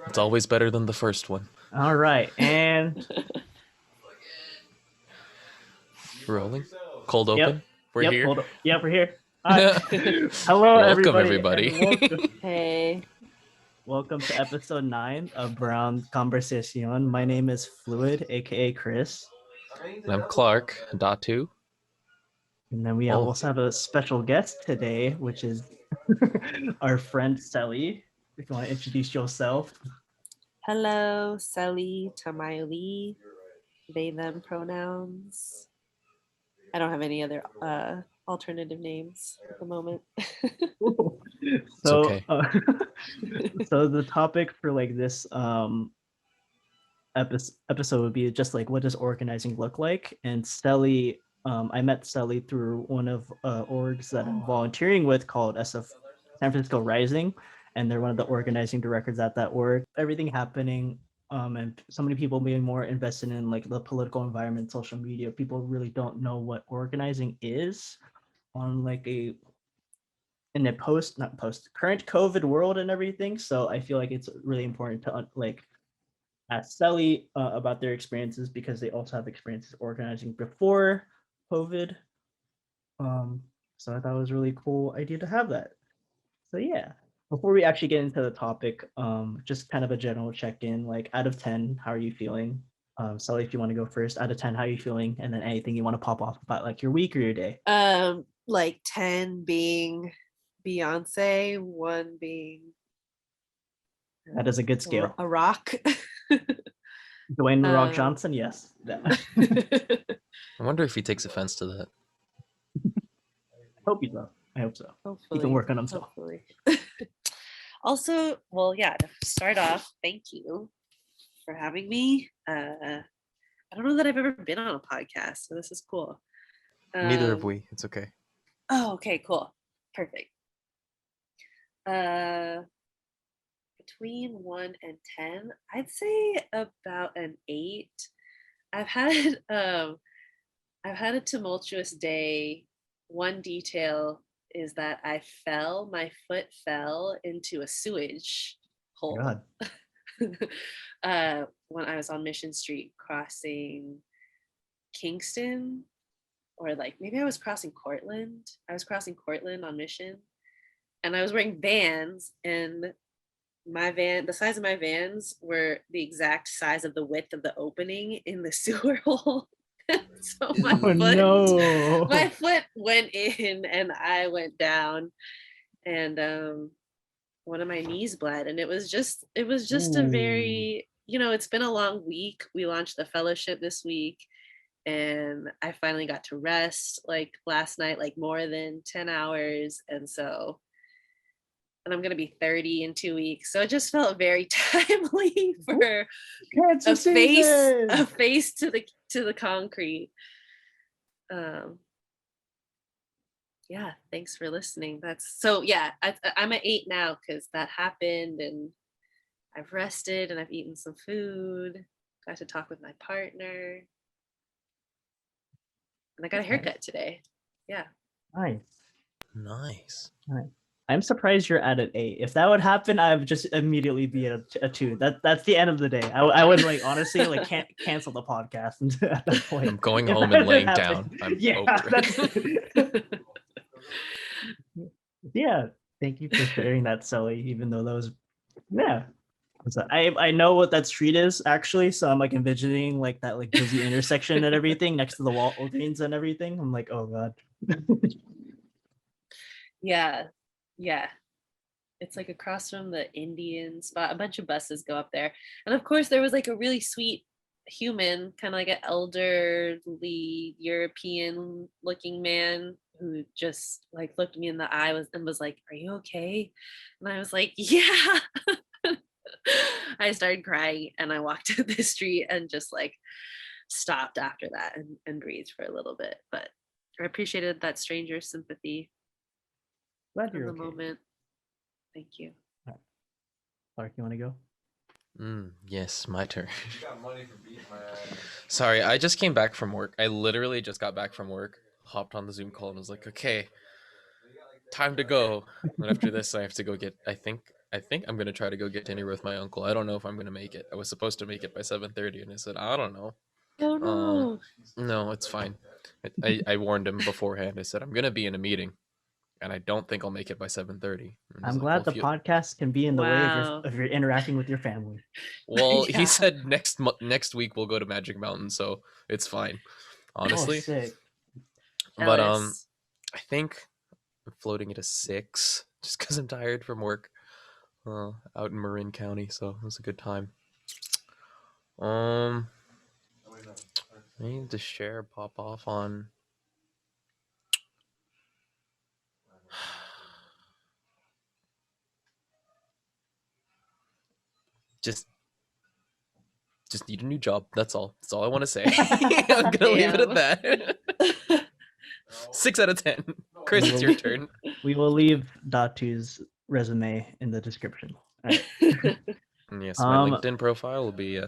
It's always better than the first one. All right, and Rolling. Cold yep, open. We're yep, here. hold up. Yep, we're here. Hi. Hello, Welcome, everybody, everybody. and welcome. Hey. Welcome to episode 9 of Brown Conversation. My name is Fluid, aka Chris. And I'm Clark, Datu. And then we also have a special guest today, which is our friend Celi. If you want to introduce yourself. Hello, Celi, Tamayoli, they, them pronouns. I don't have any other alternative names at the moment. So, okay. So the topic for like this episode would be just like, what does organizing look like? And Celi, I met Celi through one of orgs that I'm volunteering with called SF San Francisco Rising, and they're one of the organizing directors at that org. Everything happening, and so many people being more invested in like the political environment, social media. People really don't know what organizing is on like a in the current COVID world and everything. So I feel like it's really important to like ask Celi about their experiences because they also have experiences organizing before COVID. So I thought it was a really cool idea to have that. So yeah, before we actually get into the topic, just kind of a general check-in, like out of 10, how are you feeling? Celi, if you want to go first, out of 10, how are you feeling? And then anything you want to pop off about like your week or your day. Like 10 being Beyonce, 1 being That is a good scale. a rock. Dwayne The Rock Johnson, yes. I wonder if he takes offense to that. I hope he does. I hope so. Hopefully. He can work on himself. Hopefully. Also, well, yeah, to start off, thank you for having me. I don't know that I've ever been on a podcast, so this is cool. Neither have we. It's okay. Oh, okay, cool. Perfect. Between 1 and 10, I'd say about an 8. I've had a tumultuous day. One detail is that my foot fell into a sewage hole. God. When I was on Mission Street crossing Kingston, or like maybe I was crossing Cortland. I was crossing Cortland on Mission, and I was wearing Vans, and the size of my Vans were the exact size of the width of the opening in the sewer hole. So my foot went in and I went down, and one of my knees bled, and it was just a very, it's been a long week. We launched the fellowship this week, and I finally got to rest like last night, like more than 10 hours. And I'm going to be 30 in 2 weeks. So it just felt very timely for a face to the concrete. Yeah, thanks for listening. I'm at 8 now because that happened, and I've rested and I've eaten some food, got to talk with my partner, and I got a haircut today. Yeah. Nice. I'm surprised you're at an 8. If that would happen, I would just immediately be at a 2. That's the end of the day. I would like honestly like can't cancel the podcast at that point. I'm going home and laying down. I'm over it. Yeah. Thank you for sharing that, Celi. Even though that was So I know what that street is actually, so I'm like envisioning like that like busy intersection and everything next to the Walgreens and everything. I'm like, oh god. Yeah. It's like across from the Indian spot. A bunch of buses go up there, and of course there was like a really sweet human, kind of like an elderly European looking man who just like looked me in the eye and was like, "Are you okay?" And I was like, "Yeah." I started crying, and I walked to the street and just like stopped after that and breathed for a little bit. But I appreciated that stranger's sympathy. Glad you're in the moment. Thank you. Clark, you want to go? Yes, my turn. Sorry, I just came back from work. I literally just got back from work, hopped on the Zoom call, and was like, okay, time to go. And after this, I have to go get. I think I'm gonna try to go get dinner with my uncle. I don't know if I'm gonna make it. I was supposed to make it by 7:30, and I said I don't know. Oh Um, no. no, it's fine. I warned him beforehand. I said I'm gonna be in a meeting, and I don't think I'll make it by 7:30. I'm glad the podcast can be in the way Wow. of your interacting with your family. Well, Yeah. he said next week we'll go to Magic Mountain, so it's fine. Honestly, sick. but Jealous. I think I'm floating at a 6 just because I'm tired from work. Out in Marin County, so it was a good time. I need to share pop off on. Just need a new job. That's all. That's all I want to say. I'm gonna leave it at that. 6 out of 10. Chris, it's your turn. We will leave Datu's resume in the description. All right. Yes, my LinkedIn profile will be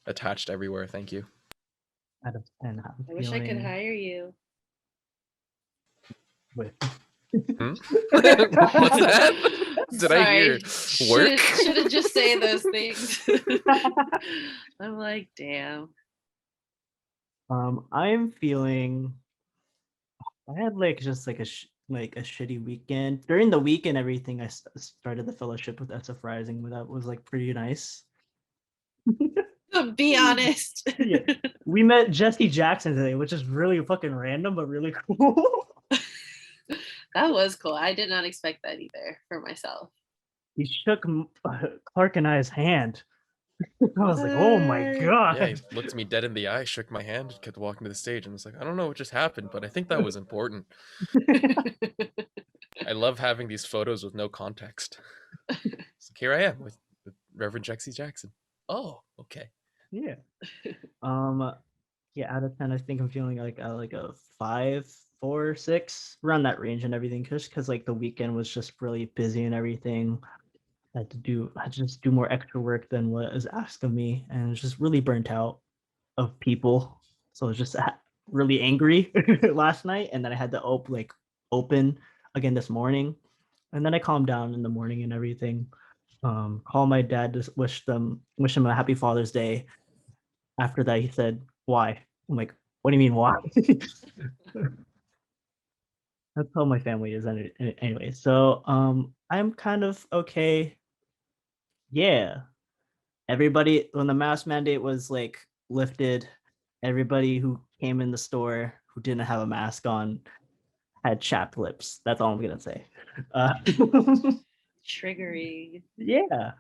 attached everywhere. Thank you. Out of 10, I wish I could hire you. With. What's that? Did I hear work? Shouldn't just say those things. I'm like, damn. I'm feeling. I had just a shitty weekend. During the week and everything, I started the fellowship with SF Rising, but that was like pretty nice. Be honest. Yeah. We met Jesse Jackson today, which is really fucking random, but really cool. That was cool. I did not expect that either for myself. He shook Clark and I's hand. I was like, oh my god. Yeah, he looked me dead in the eye, shook my hand, kept walking to the stage, and was like, I don't know what just happened, but I think that was important. I love having these photos with no context. So here I am with Reverend Jesse Jackson. Oh, okay. Yeah. Yeah, out of 10, I think I'm feeling like a 5, 4, 6, around that range and everything. Just because like the weekend was just really busy and everything. I had to just do more extra work than what is asked of me, and I was just really burnt out of people. So I was just really angry last night, and then I had to open again this morning, and then I calmed down in the morning and everything. Call my dad to wish him a happy Father's Day. After that, he said, "Why?" I'm like, "What do you mean why?" That's how my family is anyway. So I'm kind of okay. Yeah. Everybody, when the mask mandate was like lifted, everybody who came in the store who didn't have a mask on had chapped lips. That's all I'm gonna say. Triggering. Yeah.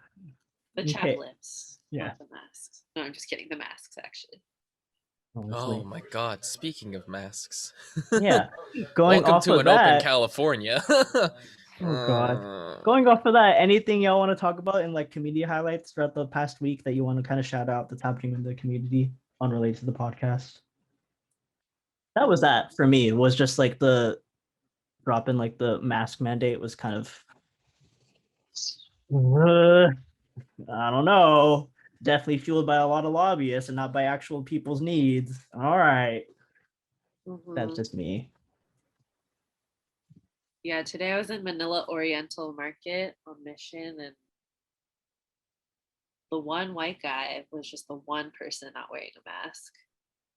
The chapped lips. Yeah. Not the masks. No, I'm just kidding. The masks, actually. Honestly. Oh my god, speaking of masks. Yeah. Going Welcome off to of an that, open California. Oh god. Going off of that, anything y'all want to talk about in like community highlights throughout the past week that you want to kind of shout out that's happening in the community unrelated to the podcast? That was that for me. It was just like the drop in like the mask mandate was kind of I don't know. Definitely fueled by a lot of lobbyists and not by actual people's needs. All right. That's just me. Yeah, today I was in Manila Oriental Market on mission, and the one white guy was just the one person not wearing a mask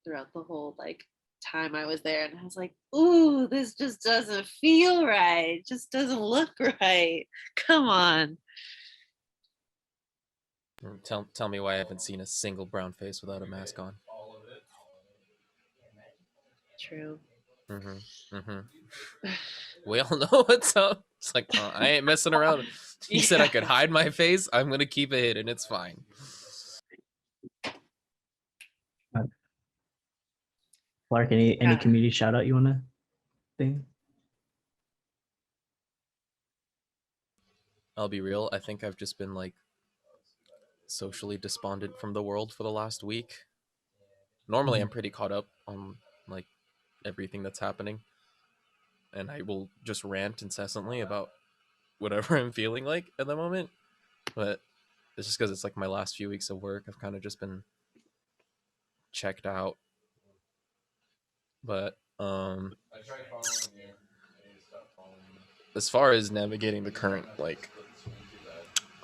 throughout the whole like time I was there. And I was like, ooh, this just doesn't feel right. It just doesn't look right. Come on. Tell me why I haven't seen a single brown face without a mask on. True. We all know what's up. It's like, I ain't messing around. He said I could hide my face. I'm gonna keep it hidden. It's fine. Clark, any community shout out you want to think? I'll be real. I think I've just been like socially despondent from the world for the last week. Normally, I'm pretty caught up on like everything that's happening, and I will just rant incessantly about whatever I'm feeling like at the moment. But it's just because it's like my last few weeks of work. I've kind of just been checked out. But as far as navigating the current like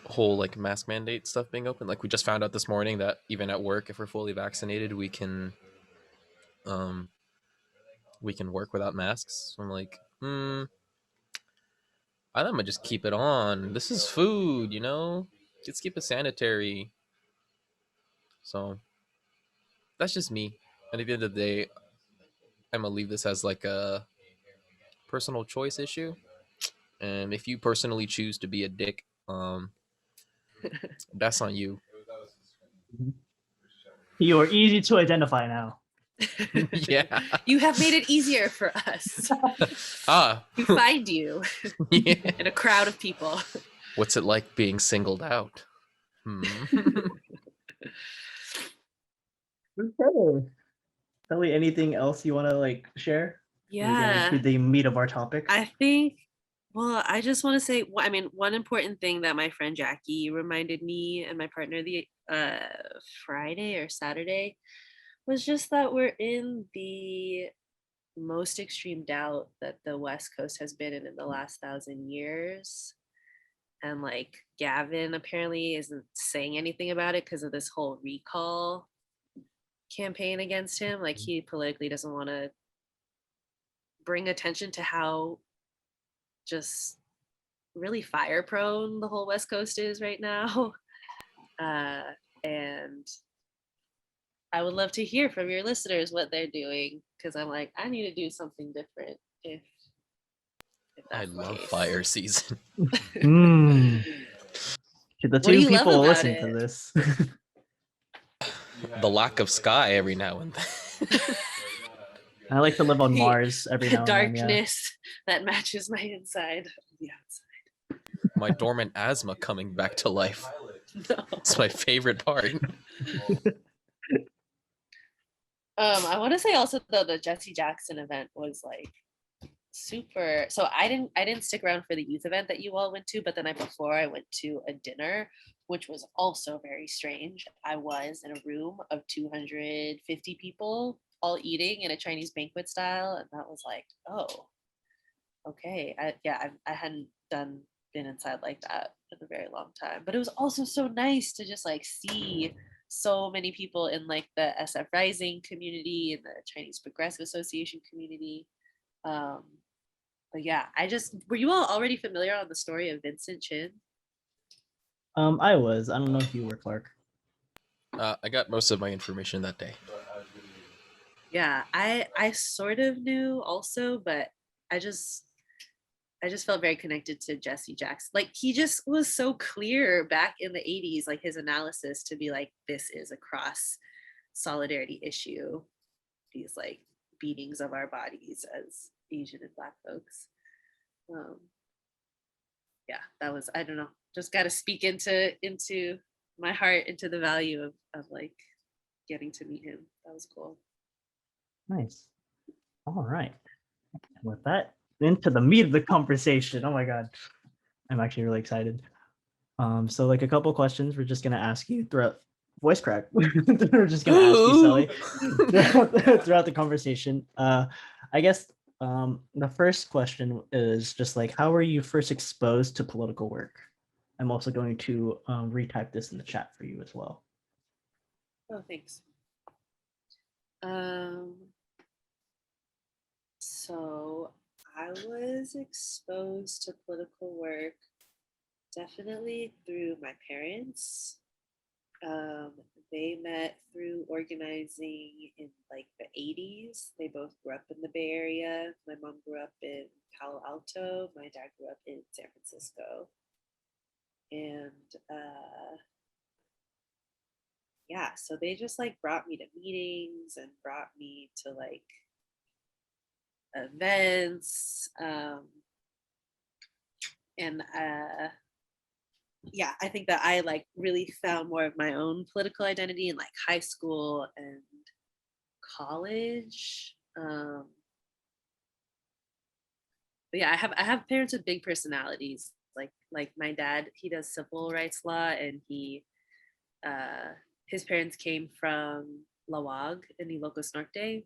whole like mask mandate stuff being open, like we just found out this morning that even at work, if we're fully vaccinated, um we can work without masks. So I'm like, I think I'm gonna just keep it on. This is food, you know. Let's keep it sanitary. So that's just me. And at the end of the day, I'm gonna leave this as like a personal choice issue. And if you personally choose to be a dick, that's on you. You are easy to identify now. Yeah. You have made it easier for us to find you Yeah. in a crowd of people. What's it like being singled out? Okay. Shelly, anything else you want to like share? We're getting Yeah, to the meat of our topic. I think, well, I just want to say, I mean, one important thing that my friend Jackie reminded me and my partner the Friday or Saturday was just that we're in the most extreme doubt that the West Coast has been in the last 1,000 years. And like Gavin apparently isn't saying anything about it because of this whole recall campaign against him. Like he politically doesn't want to bring attention to how just really fire prone the whole West Coast is right now. And I would love to hear from your listeners what they're doing because I'm like, I need to do something different if I that's the love case. fire season. The What do two you love people about listening to it? this. The lack of sky every now and then. I like to live on Mars every The now and then. Yeah. darkness that matches my inside on the outside. My dormant asthma coming back to life. No. It's my favorite part. I want to say also though the Jesse Jackson event was like super. So I didn't stick around for the youth event that you all went to, but the night before I went to a dinner, which was also very strange. I was in a room of 250 people all eating in a Chinese banquet style, and that was like, oh, okay. I hadn't been inside like that in a very long time. But it was also so nice to just like see so many people in like the SF Rising community and the Chinese Progressive Association community. Um, but yeah, were you all already familiar on the story of Vincent Chin? I was. I don't know if you were, Clark. I got most of my information that day. Yeah, I sort of knew also, but I just I just felt very connected to Jesse Jackson. Like he just was so clear back in the 80s, like his analysis to be like, this is a cross solidarity issue. These like beatings of our bodies as Asian and Black folks. Um, yeah, that was, I don't know, just got to speak into my heart, into the value of like getting to meet him. That was cool. Nice. All right. With that, into the meat of the conversation. Oh my God. I'm actually really excited. So like a couple questions we're just gonna ask you throughout voice crack. We're just gonna ask you, Celi, throughout the conversation. I guess the first question is just like, how were you first exposed to political work? I'm also going to retype this in the chat for you as well. Oh, thanks. So I was exposed to political work definitely through my parents. Um, they met through organizing in like the 80s. They both grew up in the Bay Area. My mom grew up in Palo Alto. My dad grew up in San Francisco. And yeah, so they just like brought me to meetings and brought me to like events. And yeah, I think that I like really found more of my own political identity in like high school and college. But yeah, I have parents with big personalities. Like my dad, he does civil rights law, and his parents came from Lawag in Ilocos Norte in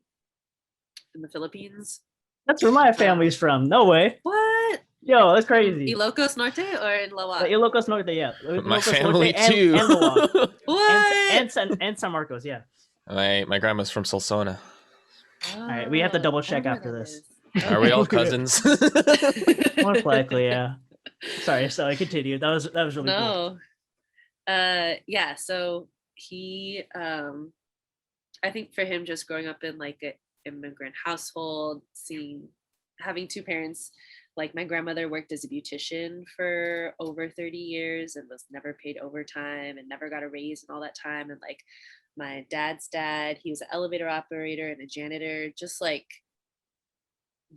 the Philippines. That's where my family's from. No way. What? Yo, that's From crazy. Ilocos Norte or in Loa? Ilocos Norte, yeah. My Ilocos family Norte and too. Loa. What? And San Marcos, yeah. My grandma's from Solsona. All right, we have to Oh, double I check wonder where after that this. is. Are we all Okay. cousins? Most likely, yeah. Sorry, continue. That was really cool. No. Yeah, so he I think for him just growing up in like an immigrant household, having two parents, like my grandmother worked as a beautician for over 30 years and was never paid overtime and never got a raise in all that time. And like my dad's dad, he was an elevator operator and a janitor, just like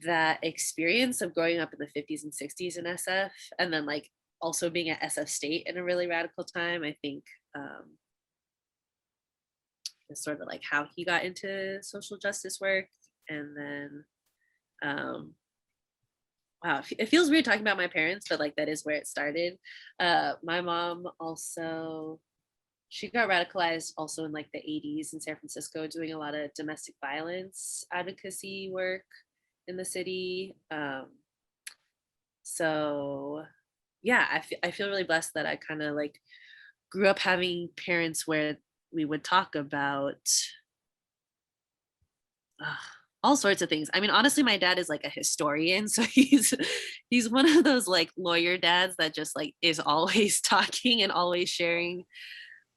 that experience of growing up in the 50s and 60s in SF, and then like also being at SF State in a really radical time, I think is sort of like how he got into social justice work. And then, um, wow, it feels weird talking about my parents, but like that is where it started. My mom also, she got radicalized also in like the 80s in San Francisco, doing a lot of domestic violence advocacy work in the city. So yeah, I feel really blessed that I kind of like grew up having parents where we would talk about uh, all sorts of things. I mean, honestly, my dad is like a historian, so he's one of those like lawyer dads that just like is always talking and always sharing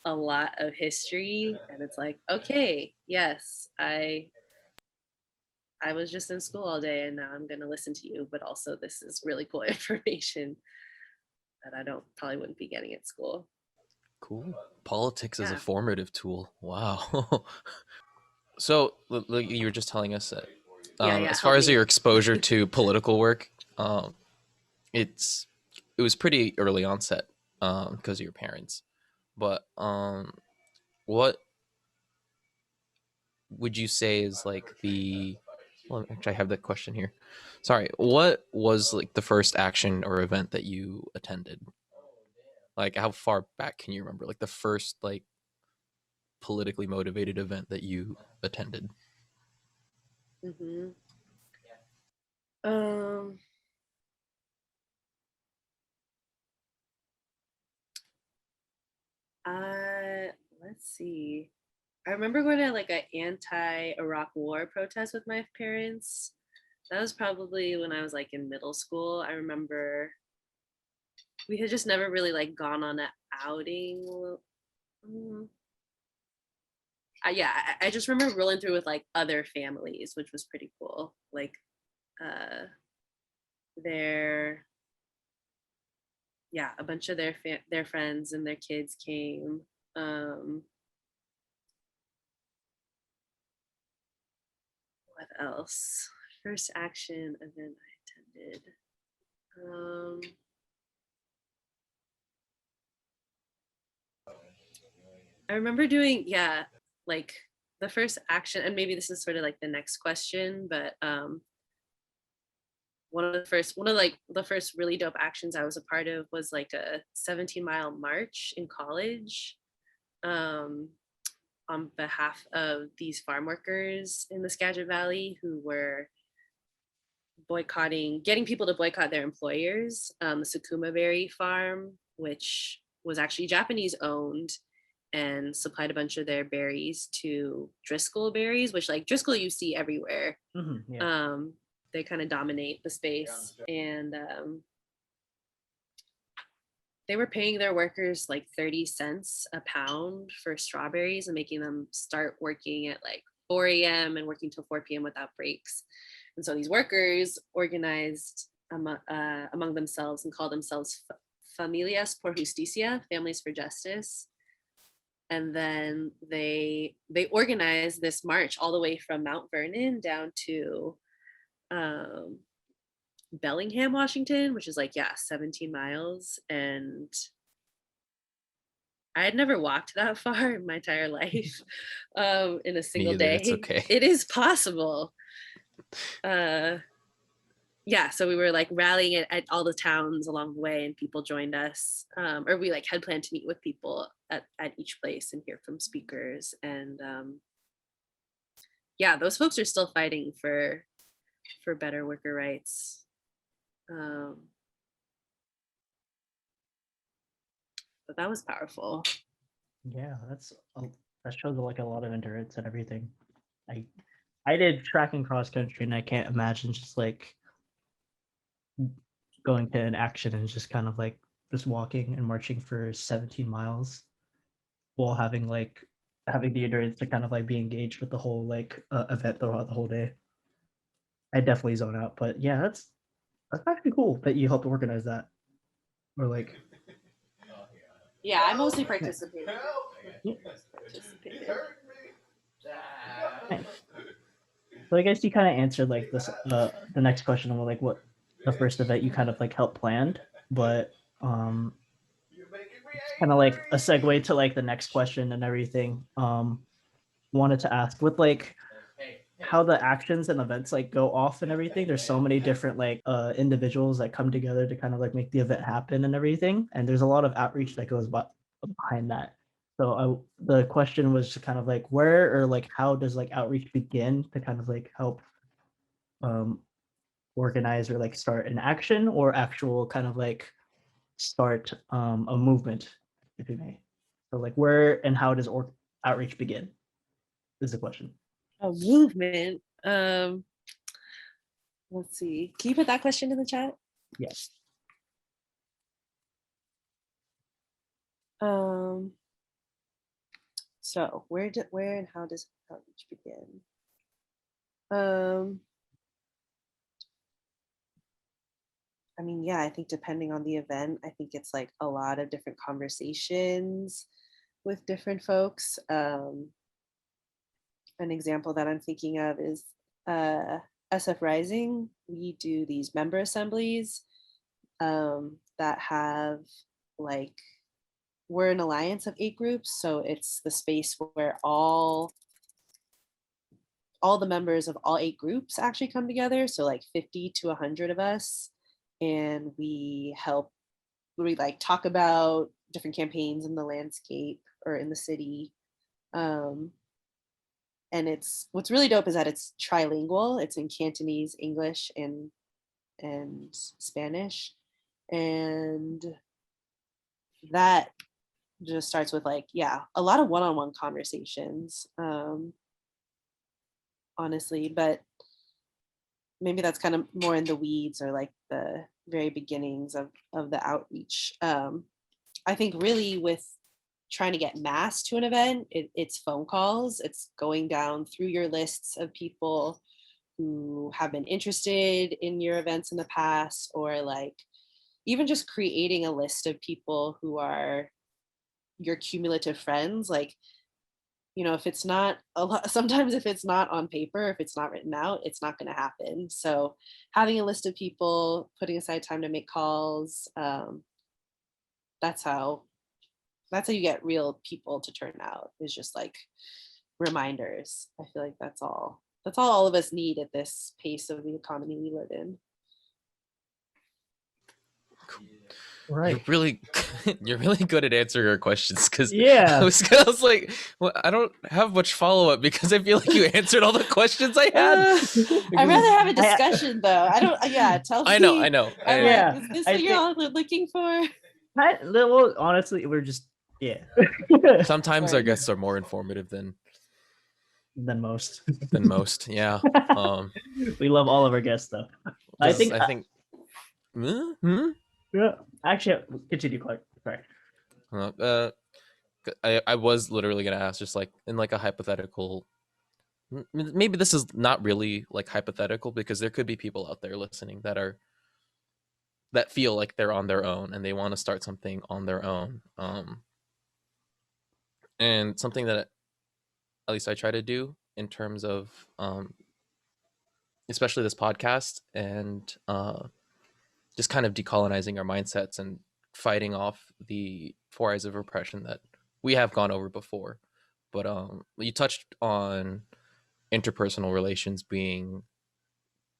a lot of history. And it's like, okay, yes, I was just in school all day and now I'm going to listen to you, but also this is really cool information that I don't probably wouldn't be getting at school. Cool. Politics as a Yeah. formative tool. Wow. So, you were just telling us that Yeah, as far help as me. your exposure to political work, it's it was pretty early onset because of your parents. But what would you say is like the well, actually I have that question here. Sorry, what was like the first action or event that you attended? Like how far back can you remember? Like the first like politically motivated event that you attended? Hmm. Um, I let's see. I remember going to like an anti-Iraq war protest with my parents. That was probably when I was like in middle school. I remember we had just never really like gone on an outing. Mm, yeah, I just remember rolling through with like other families, which was pretty cool. Like uh their yeah, a bunch of their friends and their kids came. Um what else? First action event I attended. Um I remember doing, yeah, like the first action, and maybe this is sort of like the next question, but one of like the first really dope actions I was a part of was like a 17-mile march in college, um, on behalf of these farm workers in the Skagit Valley who were getting people to boycott their employers, the Sakuma Berry farm, which was actually Japanese owned and supplied a bunch of their berries to Driscoll berries, which like Driscoll you see everywhere. Yeah. They kind of dominate the space, and they were paying their workers like 30 cents a pound for strawberries and making them start working at like 4 a.m. and working till 4 p.m. without breaks. And so these workers organized among themselves and called themselves Familias por Justicia, Families for Justice. And then they organized this march all the way from Mount Vernon down to um, Bellingham, Washington, which is like, yeah, 17 miles. And I had never walked that far in my entire life in a Me single either. It's day. okay. It is possible. Yeah, so we were like rallying it at all the towns along the way, and people joined us. Or we like had planned to meet with people at each place and hear from speakers. And yeah, those folks are still fighting for for better worker rights. But that was powerful. Yeah, that shows like a lot of endurance and everything. I did track and cross country, and I can't imagine just like going to an action and just kind of like just walking and marching for 17 miles while having the endurance to kind of like be engaged with the whole like event throughout the whole day. I definitely zone out, but yeah, that's actually cool that you helped organize that. Or like, Yeah, I mostly participated. yeah, nice. So I guess you kind of answered like this the next question of like what the first event you kind of like helped planned, but kind of like a segue to like the next question and everything. Wanted to ask with like how the actions and events like go off and everything. There's so many different like individuals that come together to kind of like make the event happen and everything, and there's a lot of outreach that goes behind that. So the question was to kind of like where or like how does like outreach begin to kind of like help um organize or like start an action or actual kind of like start a movement, if you may. So like where and how does outreach begin is the question. A movement. Let's see. Can you put that question in the chat? Yes. So where and how does outreach begin? I mean, yeah, I think depending on the event, I think it's like a lot of different conversations with different folks. An example that I'm thinking of is SF Rising. We do these member assemblies that have like, we're an alliance of 8 groups. So it's the space where all the members of all 8 groups actually come together. So like 50 to 100 of us. And we like talk about different campaigns in the landscape or in the city. And what's really dope is that it's trilingual. It's in Cantonese, English, and Spanish. And that just starts with like, yeah, a lot of one-on-one conversations, honestly, but maybe that's kind of more in the weeds or like the very beginnings of the outreach. I think really with trying to get mass to an event, it's phone calls. It's going down through your lists of people who have been interested in your events in the past, or like even just creating a list of people who are your cumulative friends. Like, you know, if it's not a lot, sometimes if it's not on paper, if it's not written out, it's not going to happen. So having a list of people, putting aside time to make calls, that's how you get real people to turn out, is just like reminders. I feel like that's all of us need at this pace of the economy we live in. Right. You're really good at answering our questions, because Yeah. I was like, well, I don't have much follow up because I feel like you answered all the questions I had. I'd rather have a discussion though. I don't. Yeah, tell me. I know. Like, is this what you're all looking for? Well, honestly, we're just Sometimes our Right. guests are more informative than most. most. Yeah. We love all of our guests though. I think. Yeah. Actually, continue, Clark. Sorry. I was literally gonna ask, just like in like a hypothetical. Maybe this is not really like hypothetical, because there could be people out there listening that feel like they're on their own and they want to start something on their own. And something that at least I try to do in terms of especially this podcast, and just kind of decolonizing our mindsets and fighting off the 4 eyes of repression that we have gone over before. But you touched on interpersonal relations being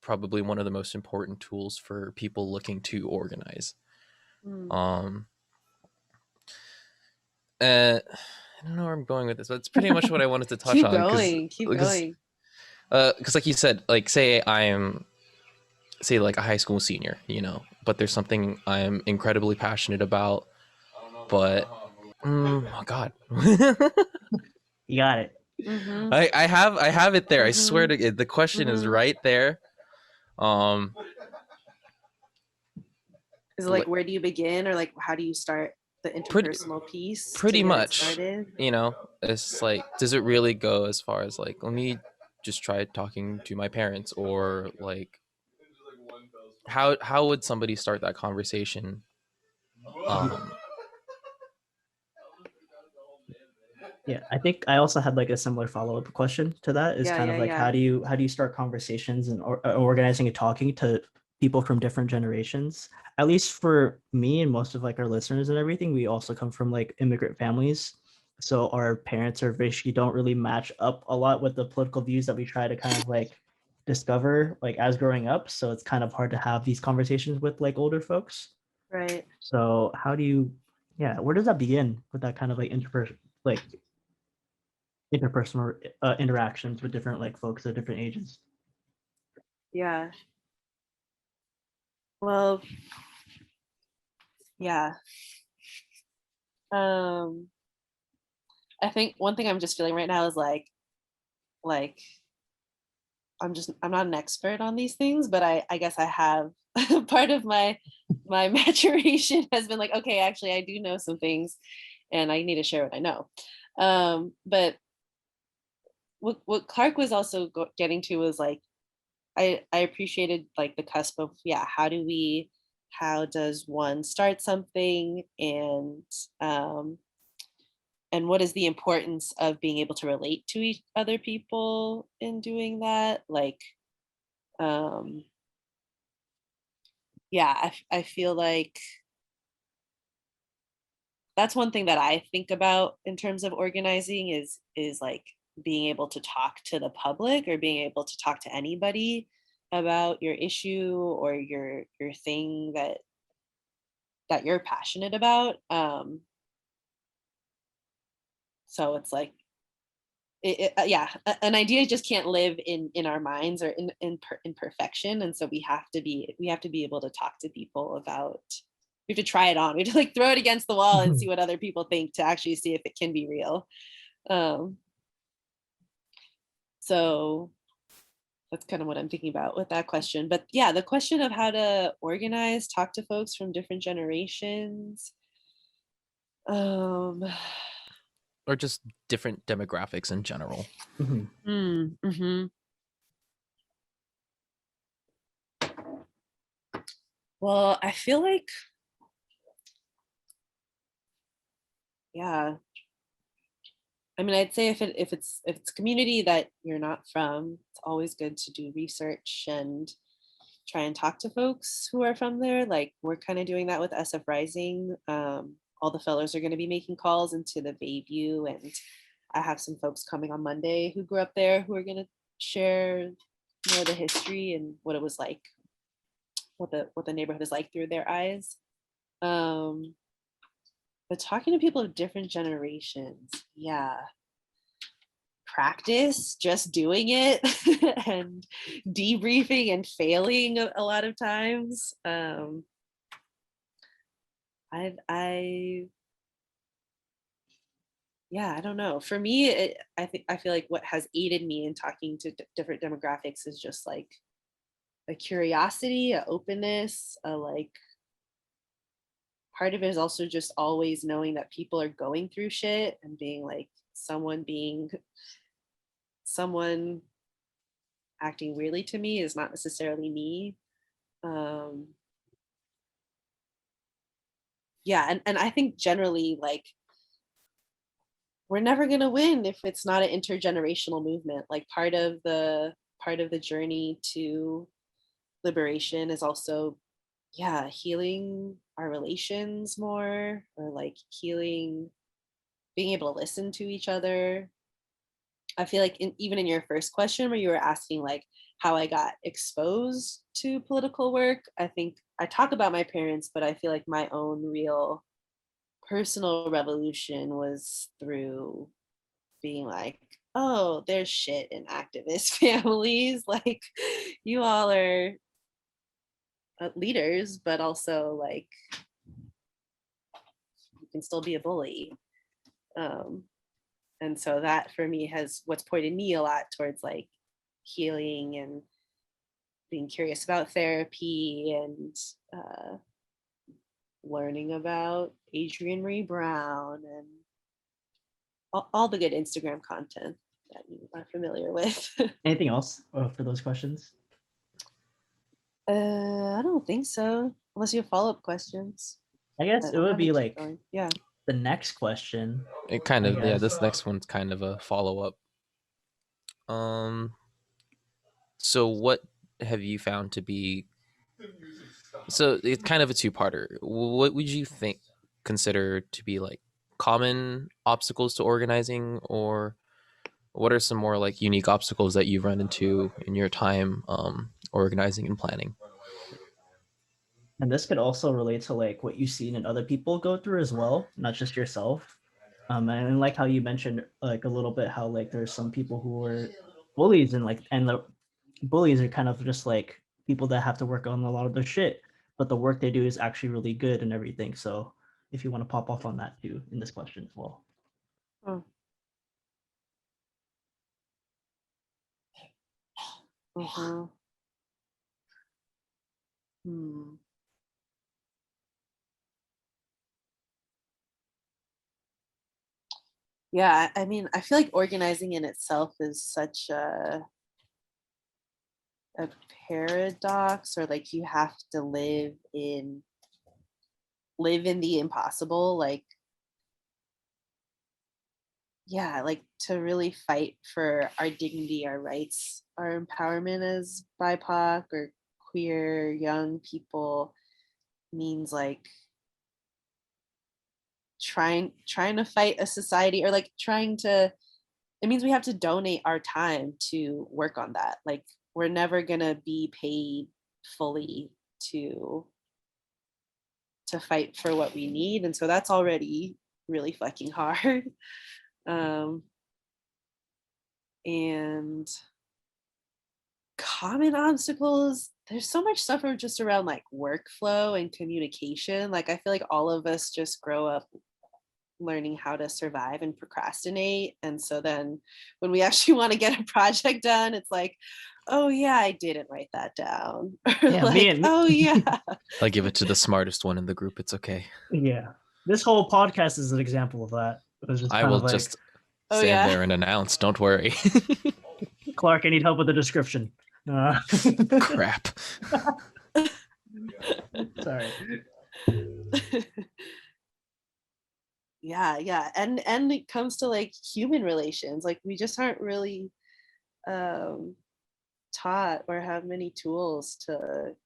probably one of the most important tools for people looking to organize. I don't know where I'm going with this, but it's pretty much what I wanted to touch on. Keep going. Because like you said, like say say like a high school senior, but there's something I'm incredibly passionate about, but oh god. You got it. Mm-hmm. I have it there. I swear Mm-hmm. to the question is Mm-hmm. right there. Um Is it like, like where do you begin, or like how do you start the pretty interpersonal piece to pretty get it much, started? it's like, does it really go as far as like, let me just try talking to my parents, or like how would somebody start that conversation? um Yeah, I think I also had like a similar follow-up question to that, is Yeah, kind yeah, of like yeah. how do you start conversations and organizing and talking to people from different generations? At least for me and most of like our listeners and everything, we also come from like immigrant families. So our parents are basically don't really match up a lot with the political views that we try to kind of like discover like as growing up. So it's kind of hard to have these conversations with like older folks. Right. So how do you, yeah, where does that begin with that kind of like like interpersonal interactions with different like folks of different ages? Yeah. Well, yeah. Um, I think one thing I'm just feeling right now is like I'm not an expert on these things, but I guess I have part of my maturation has been like, okay, actually I do know some things and I need to share what I know. But what Clark was also getting to was like, I appreciated like the cusp of, yeah, how does one start something, um and what is the importance of being able to relate to each other people in doing that, like, um yeah, I feel like that's one thing that I think about in terms of organizing is like being able to talk to the public, or being able to talk to anybody about your issue or your thing that you're passionate about. So it's like, yeah, an idea just can't live in our minds, or in perfection, and so we have to be able to talk to people about. We have to try it on. We have to like throw it against the wall and see what other people think, to actually see if it can be real. Um, so that's kind of what I'm thinking about with that question. But yeah, the question of how to organize, talk to folks from different generations. Um, or just different demographics in general. Mhm. mm-hmm. Well, I feel like, yeah. I mean, I'd say if it's a community that you're not from, it's always good to do research and try and talk to folks who are from there. Like, we're kind of doing that with SF Rising. All the fellows are going to be making calls into the Bayview, and I have some folks coming on Monday who grew up there, who are going to share more of the history and what it was like, what the neighborhood is like through their eyes. Um, but talking to people of different generations, yeah, practice just doing it and debriefing and failing a lot of times. I Yeah, I don't know. For me, I feel like what has aided me in talking to different demographics is just like a curiosity, a openness, a like, part of it is also just always knowing that people are going through shit, and being like, someone acting weirdly to me is not necessarily me. Um, yeah, and I think generally, like, we're never going to win if it's not an intergenerational movement. Like, part of the journey to liberation is also, yeah, healing our relations more, or like healing, being able to listen to each other. I feel like, even in your first question where you were asking like how I got exposed to political work, I think I talk about my parents, but I feel like my own real personal revolution was through being like, oh, there's shit in activist families. Like, you all are leaders, but also like you can still be a bully. And so that for me has what's pointed me a lot towards like healing and being curious about therapy and learning about Adrienne Marie Brown and all the good Instagram content that you are familiar with. Anything else for those questions? I don't think so, unless you have follow-up questions. I guess it would be like yeah. the next question. It kind I of, yeah, guess. this next one's kind of a follow-up. So what have you found to be, so it's kind of a two-parter. What would you consider to be like common obstacles to organizing, or what are some more like unique obstacles that you've run into in your time organizing and planning? And this could also relate to like what you've seen in other people go through as well, not just yourself. And like how you mentioned like a little bit how like there's some people who are bullies, and like, and the bullies are kind of just like people that have to work on a lot of their shit, but the work they do is actually really good and everything. So if you want to pop off on that too in this question as well. Uh-huh. Hmm. Yeah, I mean, I feel like organizing in itself is such a paradox, or like you have to live in the impossible, like yeah, like to really fight for our dignity, our rights, our empowerment as BIPOC or queer young people means like trying to fight a society, or like trying to, it means we have to donate our time to work on that. Like we're never gonna be paid fully to fight for what we need, and so that's already really fucking hard. um and common obstacles, there's so much stuff just around like workflow and communication. Like I feel like all of us just grow up learning how to survive and procrastinate, and so then when we actually want to get a project done, it's like, oh yeah, I didn't write that down. Or Yeah, like, oh yeah. I'll give it to the smartest one in the group. It's okay. Yeah, this whole podcast is an example of that. It was just I kind will of like, just Oh stand yeah. there and announce. Don't worry. Clark, I need help with the description. Crap. Sorry. Yeah, and it comes to like human relations, like we just aren't really taught or have many tools to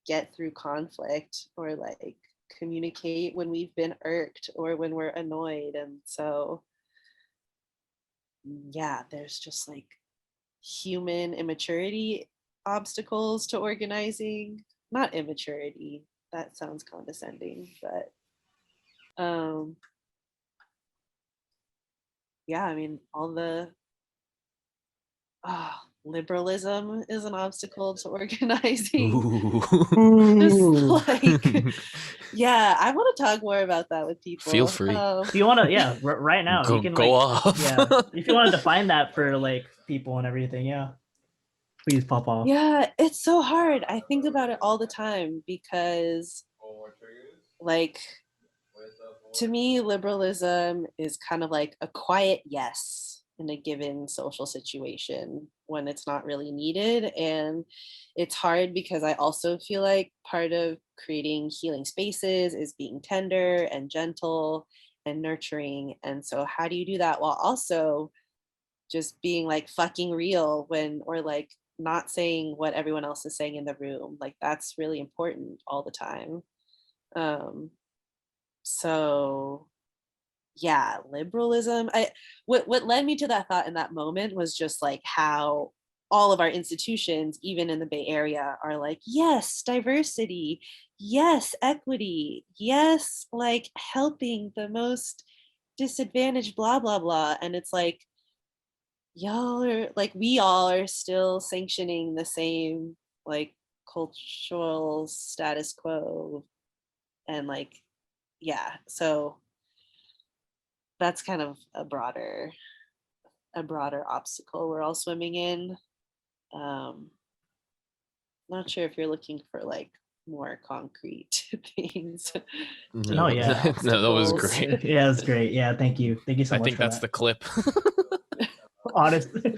get through conflict, or like communicate when we've been irked or when we're annoyed. And so yeah, there's just like human immaturity obstacles to organizing. Not immaturity, that sounds condescending, but yeah, I mean, all the liberalism is an obstacle to organizing. Just like, yeah, I want to talk more about that with people. Feel free. If you want to, yeah, right now you can go like, off. yeah, if you want to define that for like people and everything, yeah, please pop off. Yeah, it's so hard. I think about it all the time because, like, to me, liberalism is kind of like a quiet yes in a given social situation when it's not really needed. And it's hard because I also feel like part of creating healing spaces is being tender and gentle and nurturing. And so, how do you do that while also just being like fucking real when, or like not saying what everyone else is saying in the room? Like, that's really important all the time. So yeah, liberalism, what led me to that thought in that moment was just like how all of our institutions, even in the Bay Area, are like, yes, diversity, yes, equity, yes, like helping the most disadvantaged, blah blah blah. And it's like, y'all are like, we all are still sanctioning the same like cultural status quo, and like, yeah, so that's kind of a broader obstacle we're all swimming in. Not sure if you're looking for like more concrete things to No, No, the yeah. no, that was obstacles. great. Yeah, that's great. Yeah, thank you so I much think for that's that. the clip. Honestly.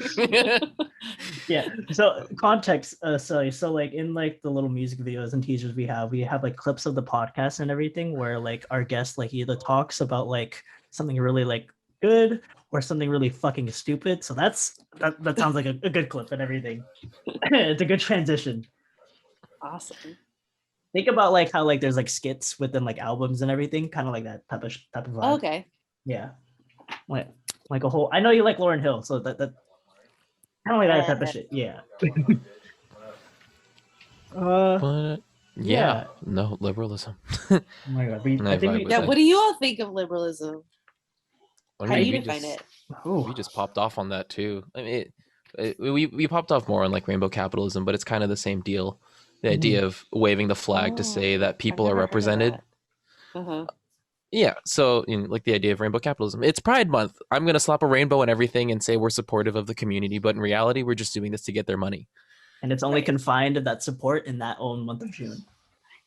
Yeah, so context, so like in like the little music videos and teasers we have like clips of the podcast and everything where like our guest like either talks about like something really like good or something really fucking stupid. So that sounds like a good clip and everything. It's a good transition. Awesome. Think about like how like there's like skits within like albums and everything, kind of like that type of vibe. Okay. Yeah, like a whole. I know you like Lauren Hill, so that kind of like that type of Yeah. shit. Yeah. uh, But yeah, yeah. no liberalism. Oh my god, I I think vibe we. with Yeah, that. what do you all think of liberalism? I How do mean, you we define just it? Oh, we just popped off on that too. I mean, we popped off more on like rainbow capitalism, but it's kind of the same deal. The mhm. idea of waving the flag to say Oh, that I've people are never heard of represented. that. Uh-huh. Yeah, so like the idea of rainbow capitalism. It's Pride Month. I'm gonna slap a rainbow and everything and say we're supportive of the community, but in reality, we're just doing this to get their money. And it's only Right. confined to that support in that own month of June.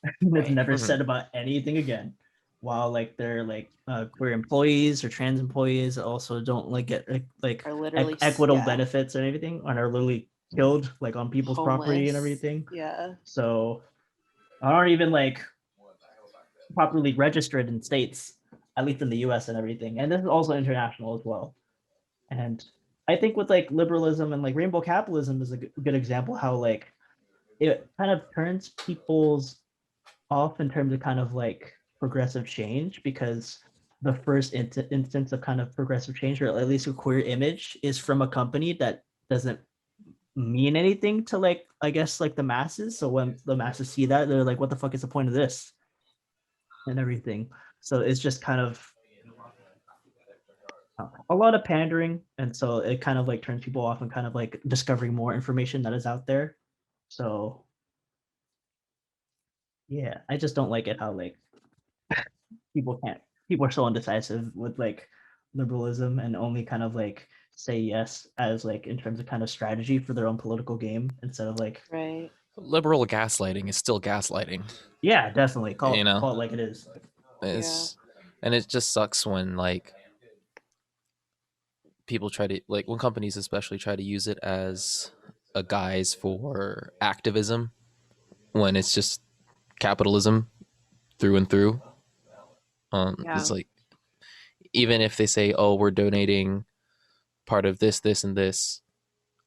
It's Right. never Mhm. said about anything again. While like they're like queer employees or trans employees also don't like get like Are literally equitable yeah, benefits or anything and are literally killed like on people's property and homeless. everything. Yeah. So aren't even like properly registered in states, at least in the US and everything. And this is also international as well. And I think with like liberalism and like rainbow capitalism is a good example how like it kind of turns people's off in terms of kind of like progressive change because the first instance of kind of progressive change or at least a queer image is from a company that doesn't mean anything to like I guess like the masses. So when the masses see that they're like what the fuck is the point of this and everything. So it's just kind of a lot of pandering and so it kind of like turns people off and kind of like discovering more information that is out there. So yeah, I just don't like it how like people can't people are so indecisive with like liberalism and only kind of like say yes as like in terms of kind of strategy for their own political game instead of like Right. Liberal gaslighting is still gaslighting. yeah, definitely You know, call it like it is. Yeah. it's and it just sucks when like people try to like when companies especially try to use it as a guise for activism when it's just capitalism through and through. Yeah. It's like even if they say, "Oh, we're donating part of this, this, and this,"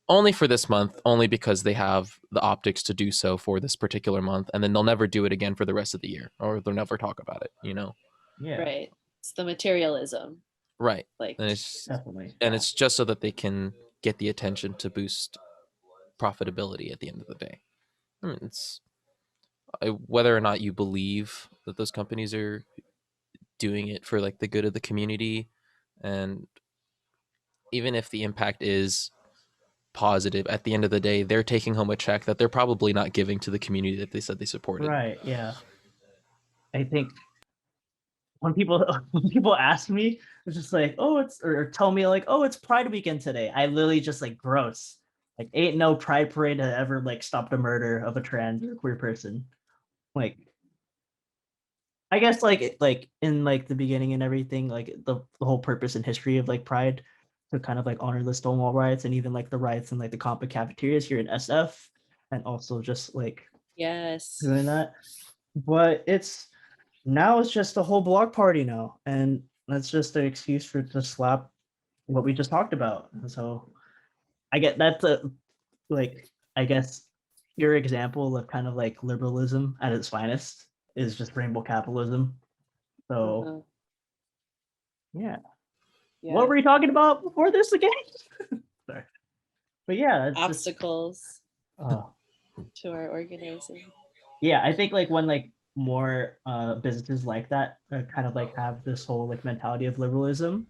only for this month, only because they have the optics to do so for this particular month, and then they'll never do it again for the rest of the year, or they'll never talk about it. You know, Yeah, Right. It's the materialism. right? Like, And definitely. yeah. it's just so that they can get the attention to boost profitability at the end of the day. I mean, it's whether or not you believe that those companies are doing it for like the good of the community, and even if the impact is positive, at the end of the day, they're taking home a check that they're probably not giving to the community that they said they supported. Right. Yeah. I think when people when people ask me, it's just like, oh, it's or tell me like, oh, it's Pride Weekend today. I literally just like gross. Like, ain't no pride parade that ever like stopped a murder of a trans or queer person. Like, I guess like in like the beginning and everything, like the whole purpose and history of like Pride to kind of like honor the Stonewall riots and even like the riots in like the Compa cafeterias here in SF, and also just like Yes. doing that. But it's now it's just a whole block party now, and that's just an excuse for to slap what we just talked about. And so I get that's a like I guess your example of kind of like liberalism at its finest is just rainbow capitalism. So Uh-huh. yeah. What Yeah. were we talking about before this again? Sorry. But yeah, it's just Obstacles oh to our organizing. yeah, I think like when like more businesses like that kind of like have this whole like mentality of liberalism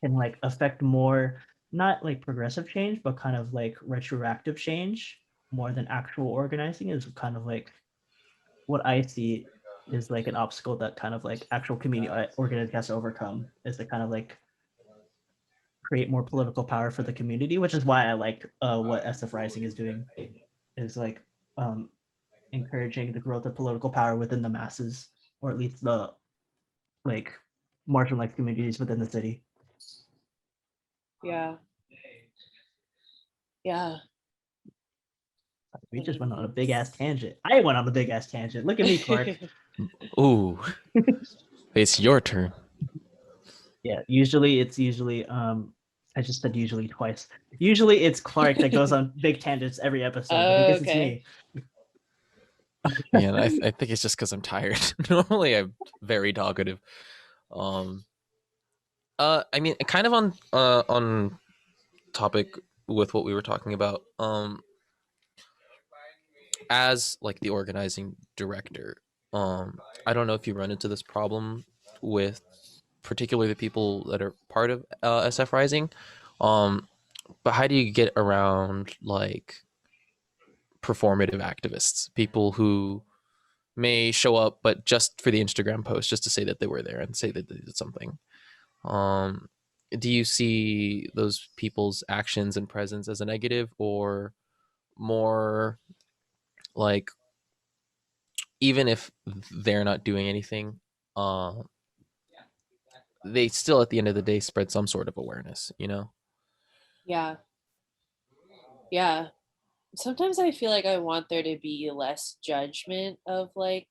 can like affect more not like progressive change but kind of like retroactive change more than actual organizing is kind of like what I see is like an obstacle that kind of like actual community organizing has to overcome, is to kind of like create more political power for the community, which is why I like what SF Rising is doing, is like um, encouraging the growth of political power within the masses, or at least the like marginalized communities within the city. Yeah. Yeah. We just went on a big ass tangent. I went on a big ass tangent. Look at me, Clark. Ooh, it's your turn. Yeah, usually it's I just said usually twice. Usually it's Clark that goes on big tangents every episode, but I Oh, guess it's okay. me. Man, I think it's just because I'm tired. Normally, I'm very talkative. Um, I mean, kind of on topic with what we were talking about. As like the organizing director, I don't know if you run into this problem with particularly the people that are part of SF Rising. Um, but how do you get around like performative activists, people who may show up but just for the Instagram post, just to say that they were there and say that they did something? Um, do you see those people's actions and presence as a negative, or more like even if they're not doing anything, uh, they still at the end of the day spread some sort of awareness, you know? Yeah. Yeah. Sometimes I feel like I want there to be less judgment of like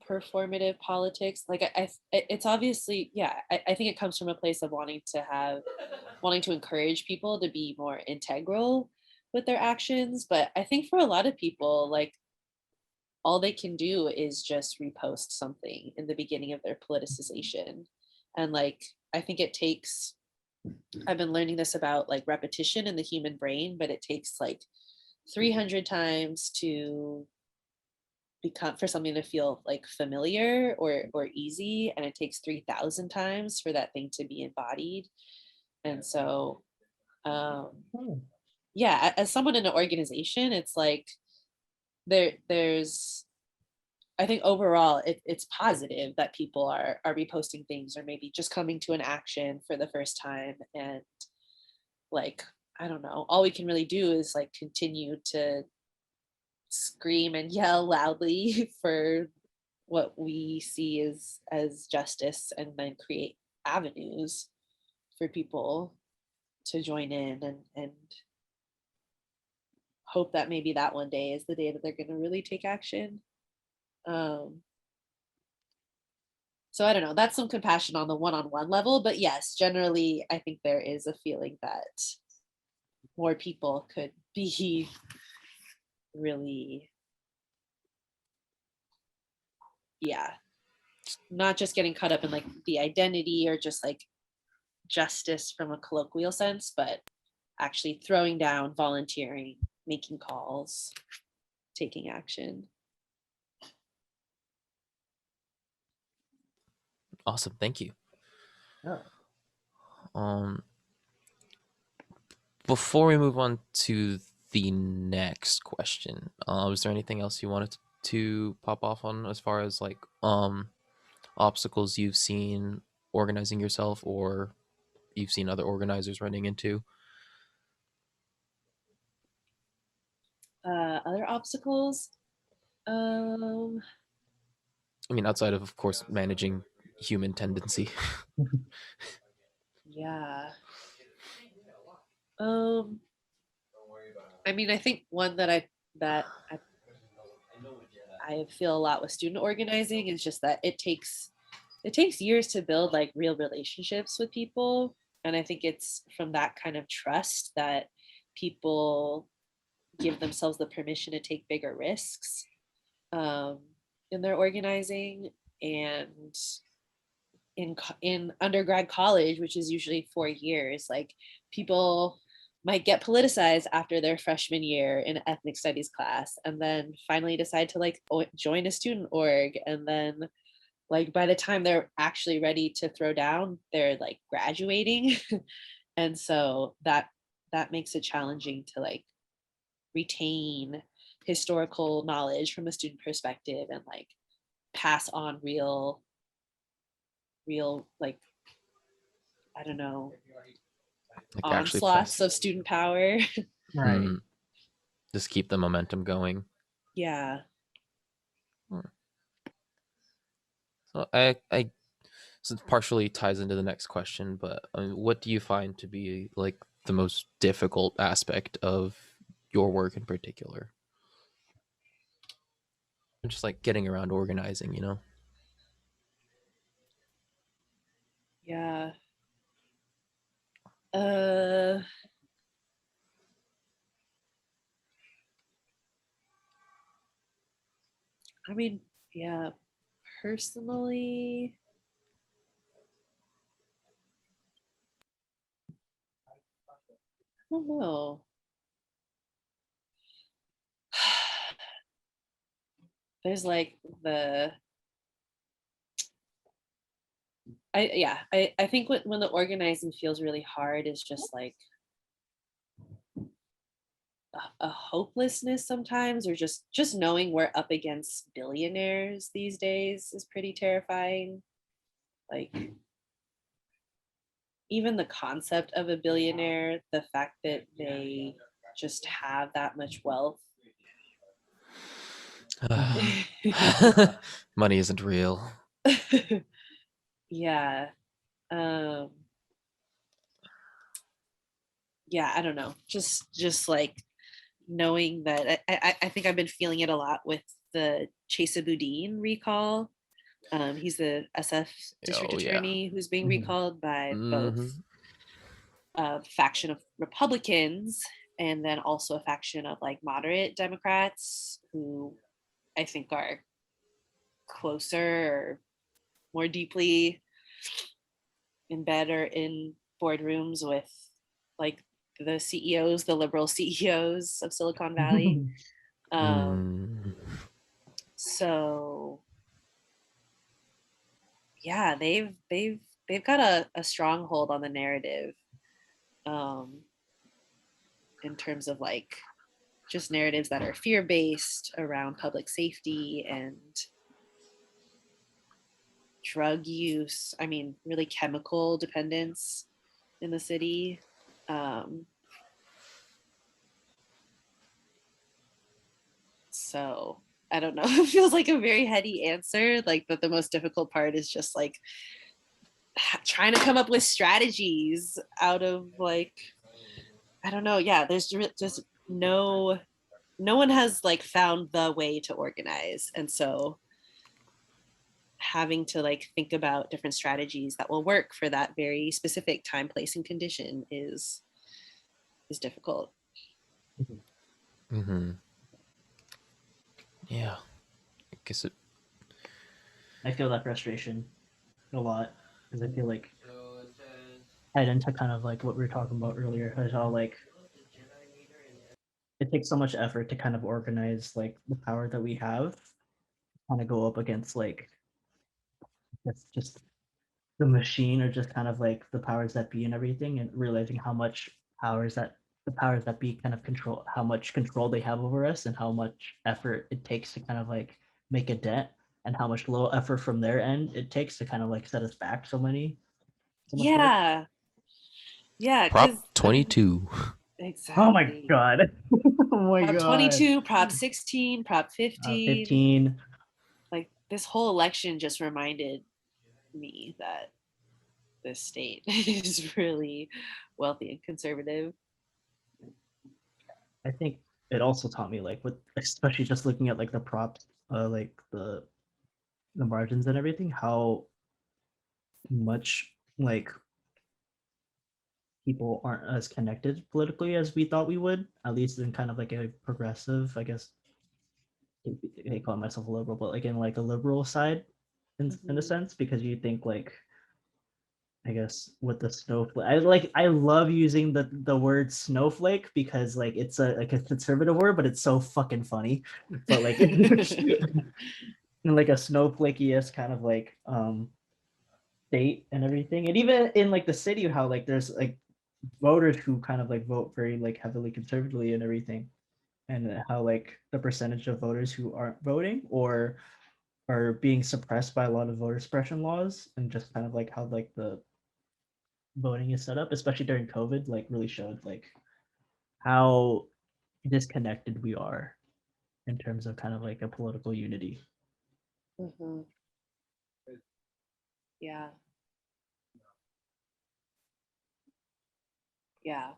performative politics. Like it's obviously, yeah, I think it comes from a place of wanting to encourage people to be more integral with their actions. But I think for a lot of people, like all they can do is just repost something in the beginning of their politicization. And like, I think it takes, I've been learning this about like repetition in the human brain, but it takes like 300 times to become for something to feel like familiar or easy, and it takes 3,000 times for that thing to be embodied. And so um yeah, as someone in an organization, it's like there's I think overall it's positive that people are reposting things or maybe just coming to an action for the first time. And like, I don't know, all we can really do is like continue to scream and yell loudly for what we see as justice, and then create avenues for people to join in, and hope that maybe that one day is the day that they're going to really take action. um so I don't know, that's some compassion on the one-on-one level, but yes, generally I think there is a feeling that more people could be really, yeah, not just getting caught up in like the identity or just like justice from a colloquial sense, but actually throwing down, volunteering, making calls, taking action. Awesome, thank you. Oh. Um, before we move on to the next question, was there anything else you wanted to pop off on as far as like obstacles you've seen organizing yourself, or you've seen other organizers running into? Other obstacles? Um, I mean, outside of course, managing human tendency. yeah. Um, I mean, I think one that I feel a lot with student organizing is just that it takes years to build like real relationships with people, and I think it's from that kind of trust that people give themselves the permission to take bigger risks um, in their organizing. And in undergrad college, which is usually 4 years, like people might get politicized after their freshman year in ethnic studies class, and then finally decide to like join a student org, and then like by the time they're actually ready to throw down, they're like graduating. And so that makes it challenging to like retain historical knowledge from a student perspective and like pass on real like, I don't know, Like actually onslaughts pass. of student power. Right. Just keep the momentum going. Yeah. So so it partially ties into the next question, but what do you find to be like the most difficult aspect of your work in particular? Just like getting around organizing, you know? Yeah. Uh, I mean, yeah, personally, I don't know. There's like I think when the organizing feels really hard is just like a hopelessness sometimes, or just knowing we're up against billionaires these days is pretty terrifying. Like even the concept of a billionaire, the fact that they just have that much wealth. Money isn't real. Yeah. Um yeah, I don't know. Just like knowing that I think I've been feeling it a lot with the Chesa Boudin recall. He's the SF district Oh yeah. attorney who's being Mhm. recalled by both Mm-hmm. a faction of Republicans and then also a faction of like moderate Democrats who I think are closer or more deeply in bed or in boardrooms with like the CEOs, the liberal CEOs of Silicon Valley. Um, Mm. so yeah, they've got a stronghold on the narrative, um, in terms of like just narratives that are fear based around public safety and drug use. I mean, really chemical dependence in the city. Um, so I don't know. It feels like a very heady answer. Like, but the most difficult part is just like trying to come up with strategies out of like, I don't know. Yeah, there's just no one has like found the way to organize, and so having to like think about different strategies that will work for that very specific time, place, and condition is difficult. Mm-hmm. Yeah. I guess it. I feel that frustration a lot because I feel like tied into kind of like what we were talking about earlier, how like it takes so much effort to kind of organize like the power that we have, kind of go up against like that's just the machine or just kind of like the powers that be and everything, and realizing how much powers that the powers that be kind of control how much control they have over us and how much effort it takes to kind of like make a dent, and how much little effort from their end it takes to kind of like set us back so much work. Yeah, yeah, because Prop 22. Oh my exactly. god. Oh my Prop god. 22, Prop 16, Prop 15. 15. Like this whole election just reminded me that this state is really wealthy and conservative. I think it also taught me like with especially just looking at like the props, like the margins and everything, how much like people aren't as connected politically as we thought we would, at least in kind of like a progressive, I guess I call myself a liberal, but like in like a liberal side in a Mhm. sense, because you think like I guess with the snowflake, I love using the word snowflake because like it's a like a conservative word, but it's so fucking funny. But like like a snowflakey kind of like state and everything, and even in like the city, how like there's like voters who kind of like vote very like heavily conservatively and everything. and how like the percentage of voters who aren't voting or are being suppressed by a lot of voter suppression laws, and just kind of like how like the voting is set up, especially during COVID, like really showed like how disconnected we are in terms of kind of like a political unity. Mm-hmm. Yeah. Yeah.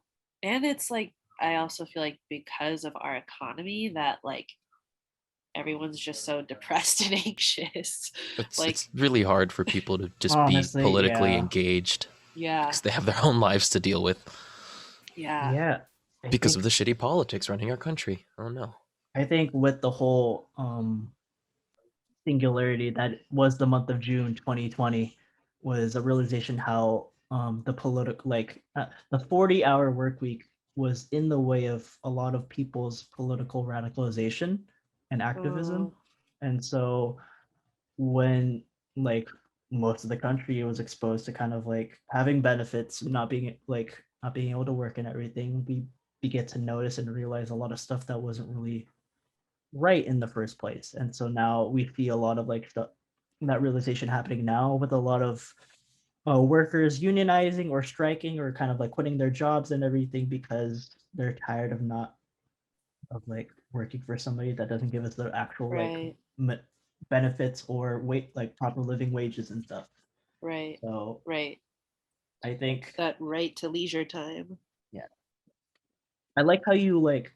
And it's like, I also feel like because of our economy that like everyone's just so depressed and anxious. Like, It's really hard for people to just be Honestly, politically yeah. engaged yeah, because they have their own lives to deal with yeah, Yeah. I because of think the shitty politics running our country. Oh no. I think with the whole singularity that was the month of June 2020 was a realization how the political like the 40-hour work week was in the way of a lot of people's political radicalization and activism. mm, And so when like most of the country was exposed to kind of like having benefits, not being able to work and everything, we began to notice and realize a lot of stuff that wasn't really right in the first place. And so now we see a lot of like that realization happening now with a lot of workers unionizing or striking or kind of like quitting their jobs and everything because they're tired of not of like working for somebody that doesn't give us the actual like right, benefits or wait like proper living wages and stuff. right, So right. I think That right to leisure time. yeah, I like how you like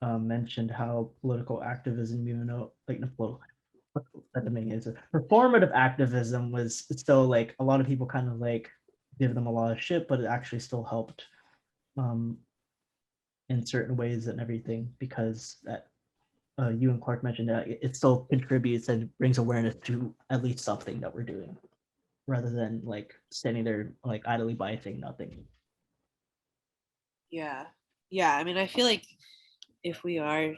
mentioned how political activism, even though like that the main is performative activism was still like a lot of people kind of like give them a lot of shit, but it actually still helped um in certain ways and everything because that you and Clark mentioned that it still contributes and brings awareness to at least something that we're doing rather than like standing there like idly by saying nothing. Yeah. Yeah. I mean, I feel like if we are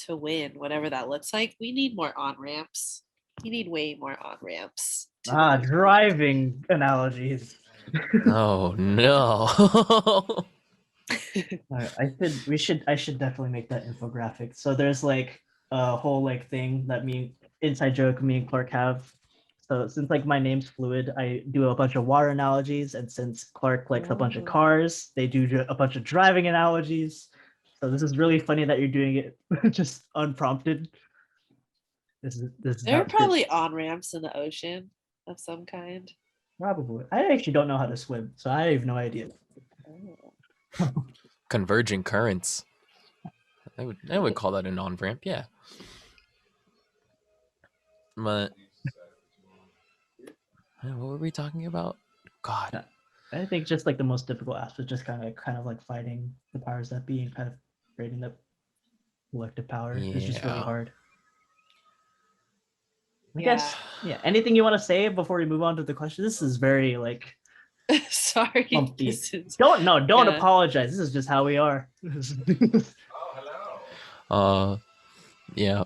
to win, whatever that looks like, we need more on ramps. We need way more on ramps to the movement. Driving analogies. Oh no. I should definitely make that infographic. So there's like a whole like thing that me inside joke me and Clark have. So since like my name's Fluid, I do a bunch of water analogies, and since Clark likes a bunch of Oh. cars, they do a bunch of driving analogies. So this is really funny that you're doing it just unprompted. This is There how are probably on ramps in the ocean of some kind. probably. I actually don't know how to swim, so I have no idea. Oh. Converging currents. I would call that a non-ramp, yeah. But what were we talking about? God. Yeah. I think just like the most difficult aspect, just kind of like fighting the powers that be and kind of creating the collective power is just really Yeah. hard. I Yeah. guess yeah. Anything you want to say before we move on to the question? This is very like Sorry. pumpy. This is, Don't yeah. apologize. This is just how we are. Uh yeah.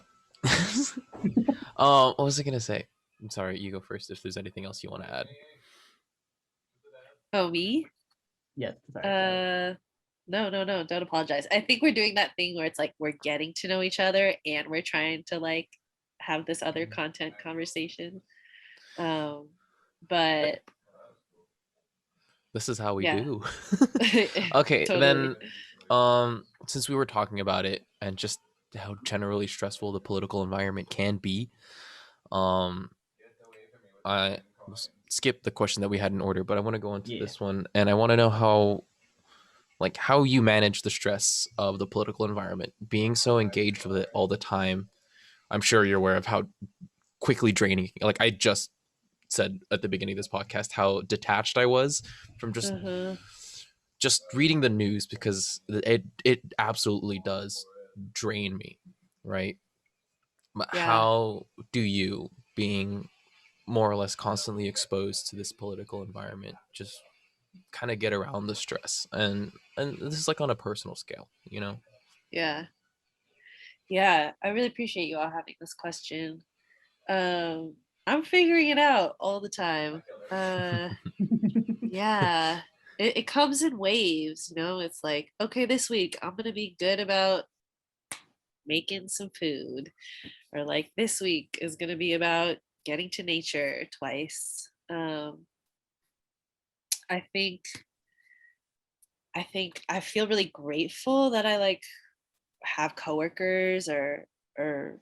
What was I gonna say? I'm sorry, you go first if there's anything else you want to add. Oh, me? Yes. Sorry. No, no, no. Don't apologize. I think we're doing that thing where it's like we're getting to know each other and we're trying to like have this other content conversation. Um, but This is how we yeah, do. Okay, totally. then since we were talking about it and just how generally stressful the political environment can be, um I skipped the question that we had in order, but I want to go into Yeah. this one and I want to know how you manage the stress of the political environment, being so engaged with it all the time. I'm sure you're aware of how quickly draining, like I just said at the beginning of this podcast, how detached I was from Uh-huh. just reading the news because it absolutely does drain me, right? But Yeah, how do you, being more or less constantly exposed to this political environment, just kind of get around the stress? And this is like on a personal scale, you know? yeah, yeah. I really appreciate you all having this question. Um, I'm figuring it out all the time. Uh, yeah. It comes in waves, you know. It's like, okay, this week I'm gonna be good about making some food, or like this week is going to be about getting to nature twice. I think I feel really grateful that I like have coworkers or I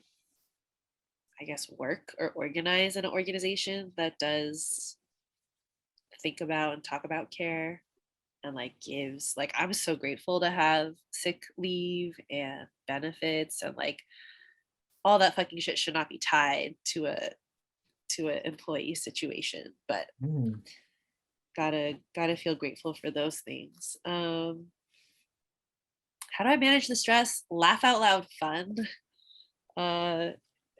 guess work or organize in an organization that does think about and talk about care and like gives, like, I'm so grateful to have sick leave and benefits, and like all that fucking shit should not be tied to an employee situation, but Mm. gotta feel grateful for those things. How do I manage the stress? Laugh out loud fun uh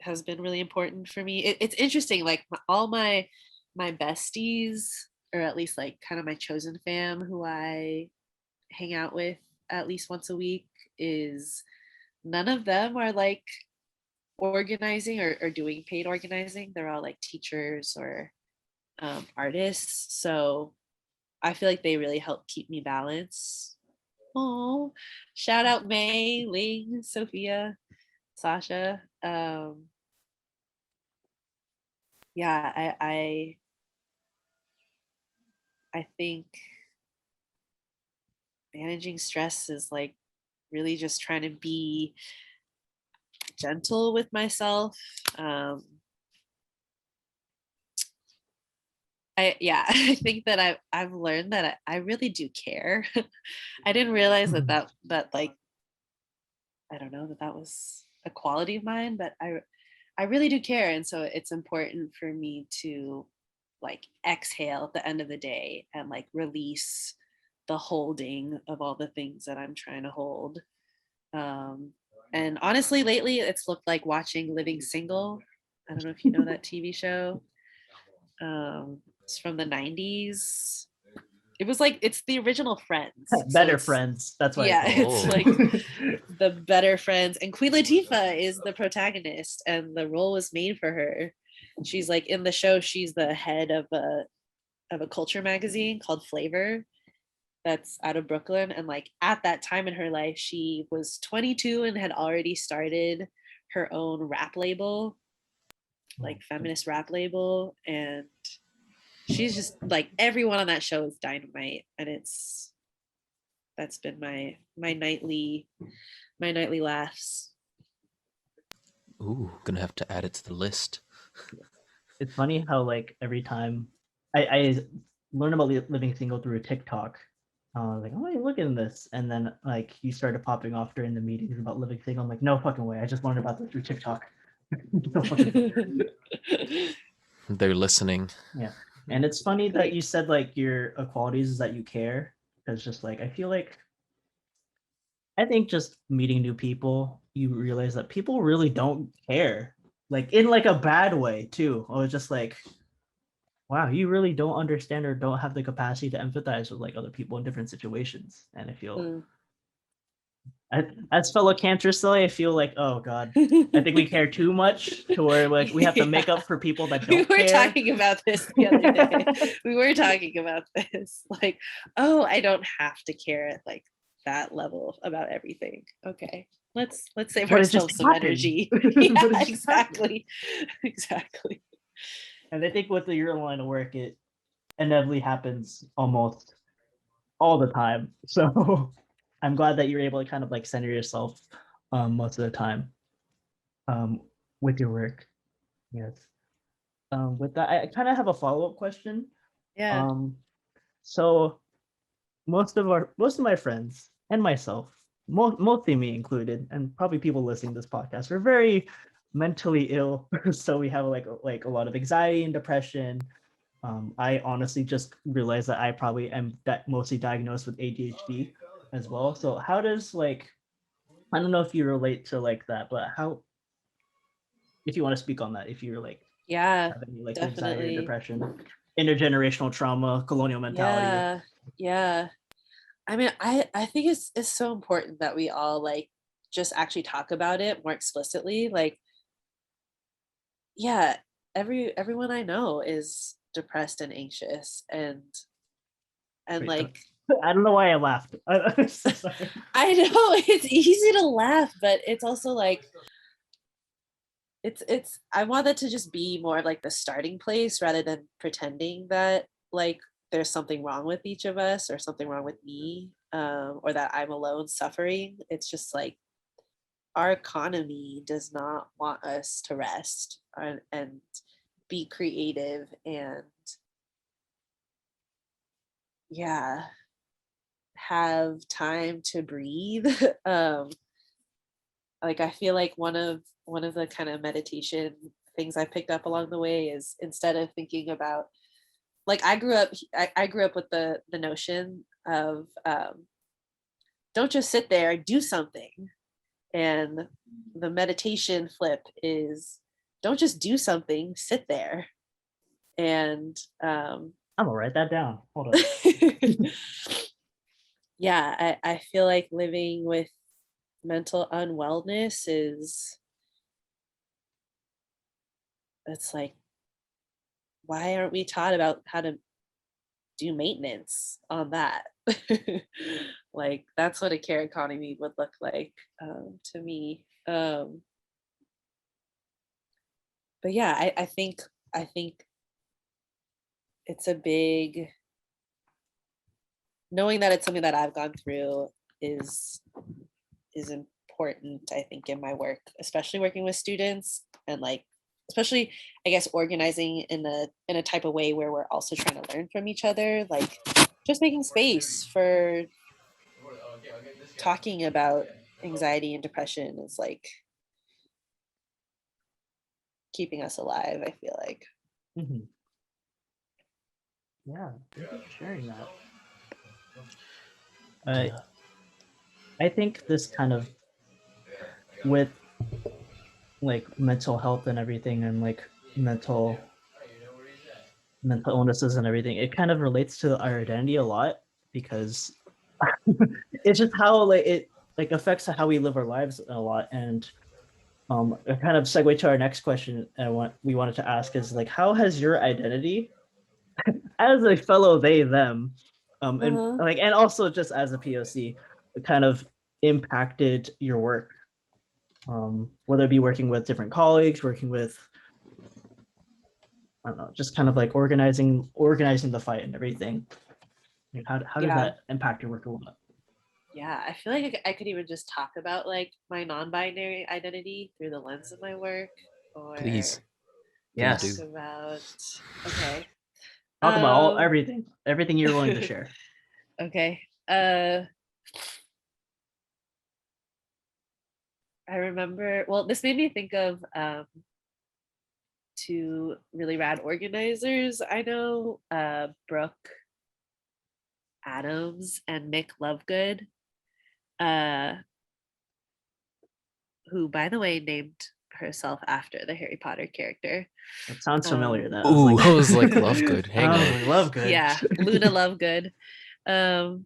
has been really important for me. It's interesting, like all my besties, or at least like kind of my chosen fam who I hang out with at least once a week, is none of them are like organizing or doing paid organizing. They're all like teachers or artists. So I feel like they really help keep me balanced. Oh, shout out May, Ling, Sophia, Sasha. Yeah, I think managing stress is like really just trying to be gentle with myself. I think that I've learned that I really do care. I didn't realize that like, I don't know, that was a quality of mine, but I really do care, and so it's important for me to like exhale at the end of the day and like release the holding of all the things that I'm trying to hold. Um, and honestly, lately it's looked like watching Living Single. I don't know if you know that TV show. It's from the 90s. It was like, it's the original Friends. So Better it's, Friends. That's why I yeah, call it's Oh. like it. the better friends. And Queen Latifah is the protagonist, and the role was made for her. She's like, in the show, she's the head of a culture magazine called Flavor that's out of Brooklyn. And like at that time in her life, she was 22 and had already started her own rap label, like feminist rap label. And she's just like, everyone on that show is dynamite. And that's been my nightly laughs. Ooh, gonna have to add it to the list. It's funny how like every time I learned about Living Single through a TikTok, like, oh, hey, look at this, and then like you started popping off during the meetings about Living Single. I'm like, no fucking way! I just learned about this through TikTok. They're listening. Yeah, and it's funny that you said like your qualities is that you care. Because just like I feel like I think just meeting new people, you realize that people really don't care, like in like a bad way too. Or just like, wow, you really don't understand or don't have the capacity to empathize with like other people in different situations. And I feel, Mm. as fellow cancer Celi, I feel like, oh god, I think we care too much to where like we have to make Yeah. up for people that We don't were care. talking about this the other day. We were talking about this. Like, oh, I don't have to care at like that level about everything. Okay. Let's save But it just ourselves some happened. energy. But Yeah, it just happened. exactly. Exactly. And I think with the your line of work, it inevitably happens almost all the time. So I'm glad that you're able to kind of like center yourself most of the time um, with your work. Yes. With that, I kind of have a follow-up question. Yeah. Um, so most of my friends and myself, mostly me included, and probably people listening to this podcast, are very mentally ill. So we have like a lot of anxiety and depression. I honestly just realized that I probably am mostly diagnosed with ADHD as well. So how does like, I don't know if you relate to like that, but how, if you want to speak on that, if you're like Yeah, have any like anxiety or definitely. depression, intergenerational trauma, colonial mentality. Yeah. Yeah. I mean, I think it's so important that we all like just actually talk about it more explicitly. Like, yeah, everyone I know is depressed and anxious, and Wait, like, I don't know why I laughed. I'm so sorry. I know it's easy to laugh, but it's also like it's I want that to just be more of like the starting place rather than pretending that like there's something wrong with each of us or something wrong with me, or that I'm alone suffering. It's just like our economy does not want us to rest and be creative and yeah, have time to breathe. Like I feel like one of the kind of meditation things I picked up along the way is instead of thinking about like I grew up with the notion of don't just sit there, do something. And the meditation flip is don't just do something, sit there. And I'm gonna write that down. Hold on. yeah, I feel like living with mental unwellness is it's like why aren't we taught about how to do maintenance on that? Like that's what a care economy would look like to me. But yeah, I think it's a big knowing that it's something that I've gone through is important, I think, in my work, especially working with students and like especially I guess organizing in a type of way where we're also trying to learn from each other, like just making space for talking about anxiety and depression is like keeping us alive, I feel like. Mhm. Yeah, thank you for sharing that. Yeah. I think this kind of with like mental health and everything and like mental illnesses and everything, it kind of relates to our identity a lot because it's just how like it like affects how we live our lives a lot. And a kind of segue to our next question we wanted to ask is like how has your identity as a fellow they them and Uh-huh. like and also just as a POC kind of impacted your work, whether it be working with different colleagues, working with I don't know, just kind of like organizing the fight and everything. Like, how does Yeah. that impact your work a lot? Yeah, I feel like I could even just talk about like my non-binary identity through the lens of my work or Please. Please talk do. Yes, about okay. talk about all Um everything you're willing to share. okay. Uh I remember well this made me think of two really rad organizers I know, Brooke Adams and Mick Lovegood, uh, who, by the way, named herself after the Harry Potter character. That sounds familiar. Um, That I was Ooh, like, I was like, love good. Hang I was on. like, love good. yeah, Luna Lovegood. Um,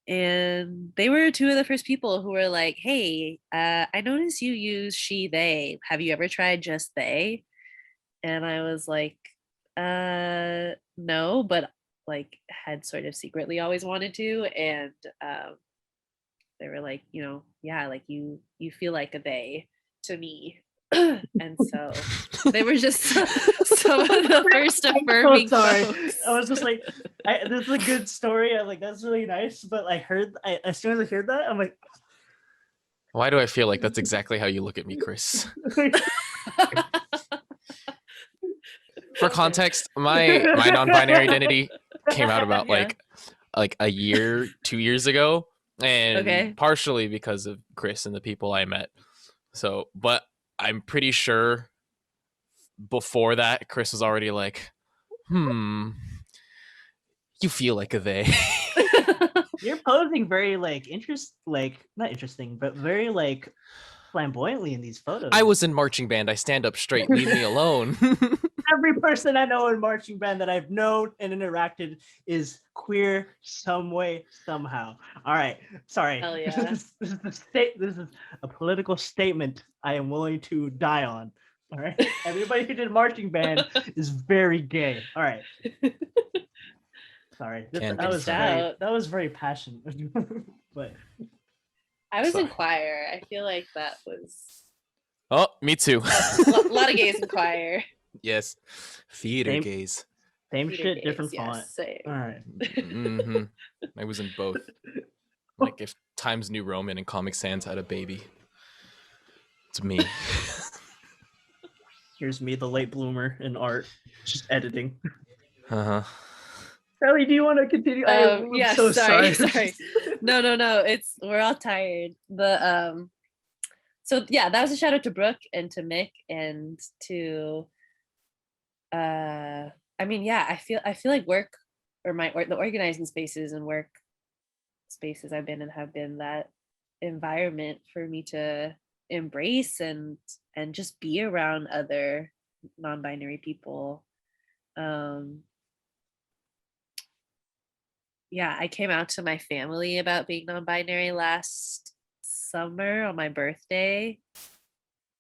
and they were two of the first people who were like, hey, I noticed you use she, they. Have you ever tried just they? And I was like, no, but like had sort of secretly always wanted to. And they were like, yeah, like you feel like a they to me. And so they were just some of the first I'm so affirming sorry. folks. I was just like, this is a good story. I'm like, that's really nice. But as soon as I heard that, I'm like, Why do I feel like that's exactly how you look at me, Chris? For context, my non-binary identity came out about Yeah. like a year, 2 years ago, and Okay. partially because of Chris and the people I met. So, but I'm pretty sure before that, Chris was already like, you feel like a they. you're posing very like like not interesting, but very like flamboyantly in these photos. I was in marching band. I stand up straight. Leave me alone. Every person I know in marching band that I've known and interacted is queer some way, somehow. All right. Sorry. Hell yeah. This is a political statement I am willing to die on. All right. Everybody who did marching band is very gay. All right. Sorry, Can that was confirm. that was very passionate. But I was in Sorry. choir. I feel like that was Oh, me too. a lot of gays in choir. Yes, theater same gaze. same Theater shit, different gays, font. yes, same. All right. Mm-hmm. I was in both. Like if Times New Roman and Comic Sans had a baby, it's me. Here's me, the late bloomer in art, just editing. Uh huh. Ellie, do you want to continue? I'm Yeah, so sorry. sorry. No. It's we're all tired. So yeah, that was a shout out to Brooke and to Mick and to I mean, yeah, I feel like work or the organizing spaces and work spaces I've been in have been that environment for me to embrace and just be around other non-binary people. Yeah, I came out to my family about being non-binary last summer on my birthday,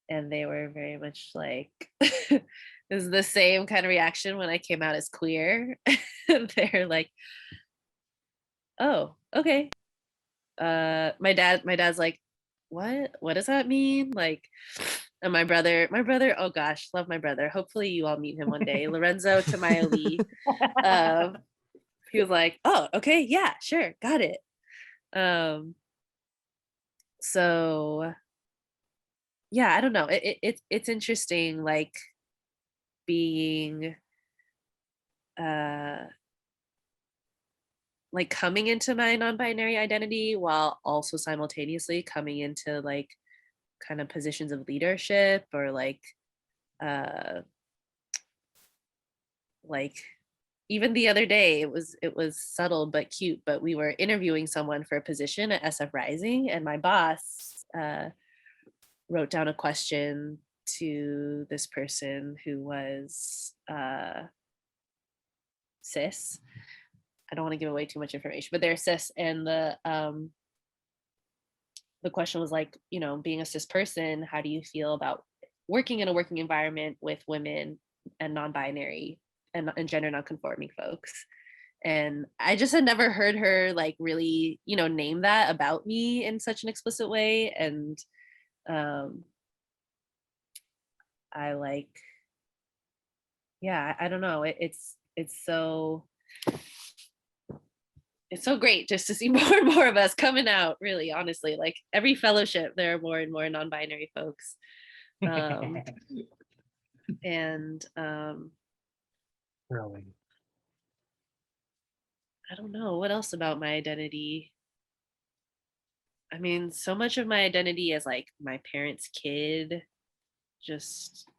and they were very much like it was the same kind of reaction when I came out as queer. They're like, oh, okay. My dad's like, what does that mean? Like, and my brother, oh gosh, love my brother. Hopefully you all meet him one day. Lorenzo Tamayo. He was like, oh, okay, yeah, sure, got it. So yeah, I don't know. It's interesting, like being uh like coming into my non-binary identity while also simultaneously coming into like kind of positions of leadership or uh like even the other day it was subtle but cute, but we were interviewing someone for a position at SF Rising, and my boss wrote down a question to this person who was cis. I don't want to give away too much information, but they're cis, and the question was like, being a cis person, how do you feel about working in a working environment with women and non-binary and gender non-conforming folks? And I just had never heard her like really, name that about me in such an explicit way. And I like, yeah, I don't know. It's so great just to see more and more of us coming out, really, honestly. Like every fellowship, there are more and more non-binary folks. And Growing. I don't know what else about my identity. I mean, so much of my identity is like my parents' kid, just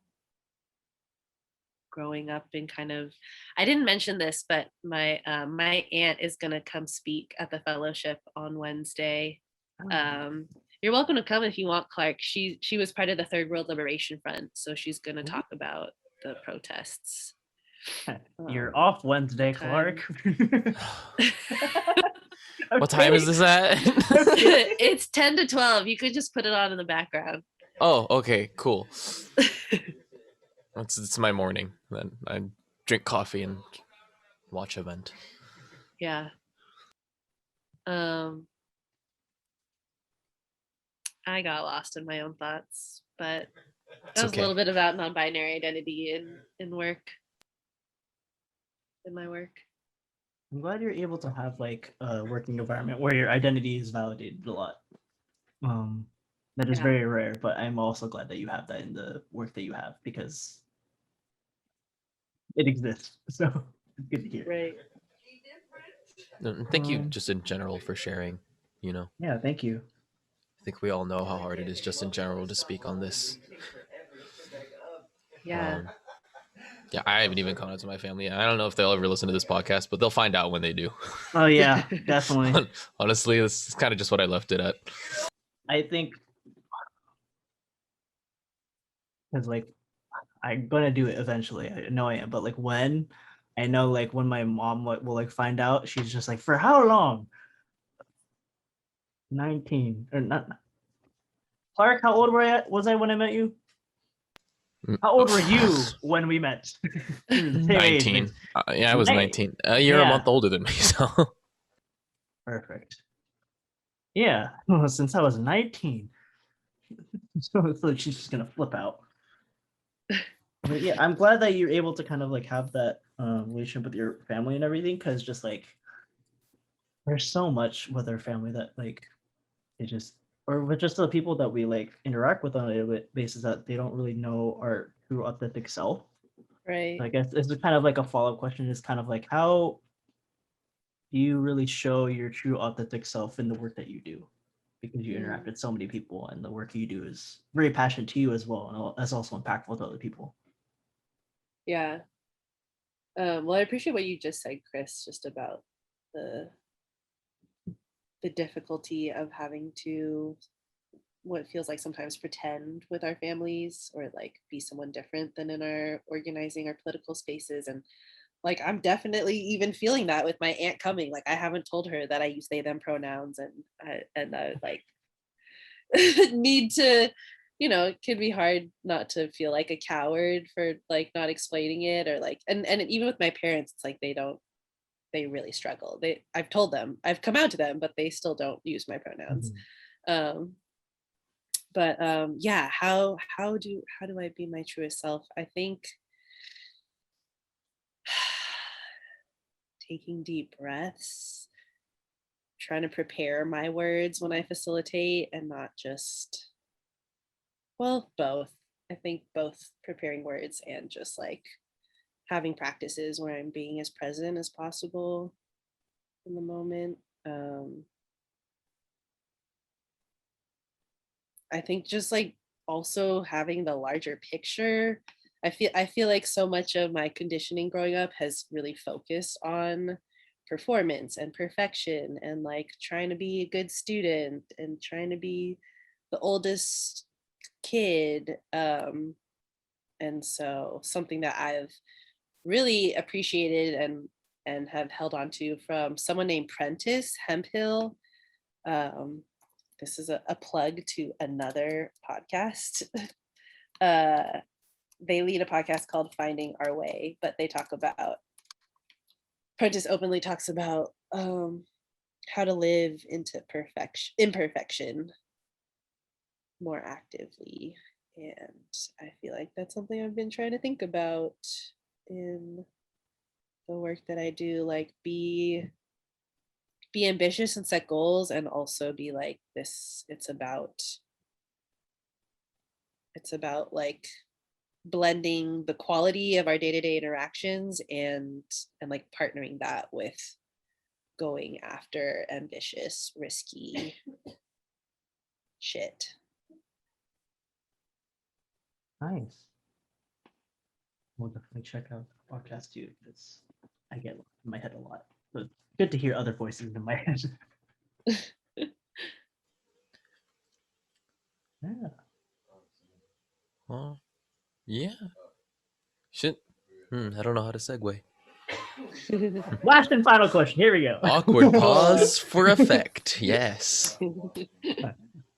growing up in kind of, I didn't mention this, but my aunt is gonna come speak at the fellowship on Wednesday. You're welcome to come if you want, Clark. She was part of the Third World Liberation Front, so she's gonna talk about the protests. You're off Wednesday, Clark. What time is this at? It's 10 to 12. You could just put it on in the background. Oh, okay, cool. It's my morning. Then I drink coffee and watch event. Yeah. I got lost in my own thoughts, but that was okay. a little bit about non-binary identity in work, in my work. I'm glad you're able to have like a working environment where your identity is validated a lot. That is very rare, but I'm also glad that you have that in the work that you have because it exists. So it's good to hear. Right. Thank you just in general for sharing, Yeah, thank you. I think we all know how hard it is just in general to speak on this. Yeah. Yeah, I haven't even gone out to my family. I don't know if they'll ever listen to this podcast, but they'll find out when they do. Oh yeah, definitely. Honestly, this is kind of just what I left it at. I think because like I'm gonna do it eventually. I know I am, but like when I know like when my mom will like find out, she's just like, for how long? 19 or not. Clark, how old was I when I met you? How old were you when we met? The same age, 19. Yeah, I was 19. You're a Yeah. month older than me, so. Perfect. Yeah, well, since I was 19. So she's just gonna flip out. But yeah, I'm glad that you're able to kind of like have that relationship with your family and everything, because just like there's so much with our family that like it just, or with just the people that we like interact with on a daily basis, that they don't really know our true authentic self. Right. So I guess it's kind of like a follow-up question, is kind of like, how do you really show your true authentic self in the work that you do? Because you interact with so many people and the work you do is very passionate to you as well, and that's also impactful to other people. Yeah. Well, I appreciate what you just said, Chris, just about the difficulty of having to, what feels like sometimes, pretend with our families or like be someone different than in our organizing our political spaces. And like I'm definitely even feeling that with my aunt coming. Like I haven't told her that I use they them pronouns, and I like need to, it can be hard not to feel like a coward for like not explaining it, or like, and even with my parents, it's like they really struggle. I've told them, I've come out to them, but they still don't use my pronouns. Um but yeah, how do I be my truest self? I think taking deep breaths, trying to prepare my words when I facilitate, and not just, well, both. I think both preparing words and just like having practices where I'm being as present as possible in the moment. I think just like also having the larger picture. I feel like so much of my conditioning growing up has really focused on performance and perfection and like trying to be a good student and trying to be the oldest kid. And so something that I've really appreciated and have held on to from someone named Prentice Hemphill. Um, this is a plug to another podcast. They lead a podcast called Finding Our Way, but they talk about, Prentice openly talks about how to live into imperfection more actively. And I feel like that's something I've been trying to think about in the work that I do, like be ambitious and set goals, and also be like this, it's about like blending the quality of our day-to-day interactions and like partnering that with going after ambitious, risky shit. Nice. We'll definitely check out the podcast too, because I get in my head a lot. So it's good to hear other voices in my head. Yeah. Well, yeah. Shit. I don't know how to segue. Last and final question. Here we go. Awkward pause for effect. Yes.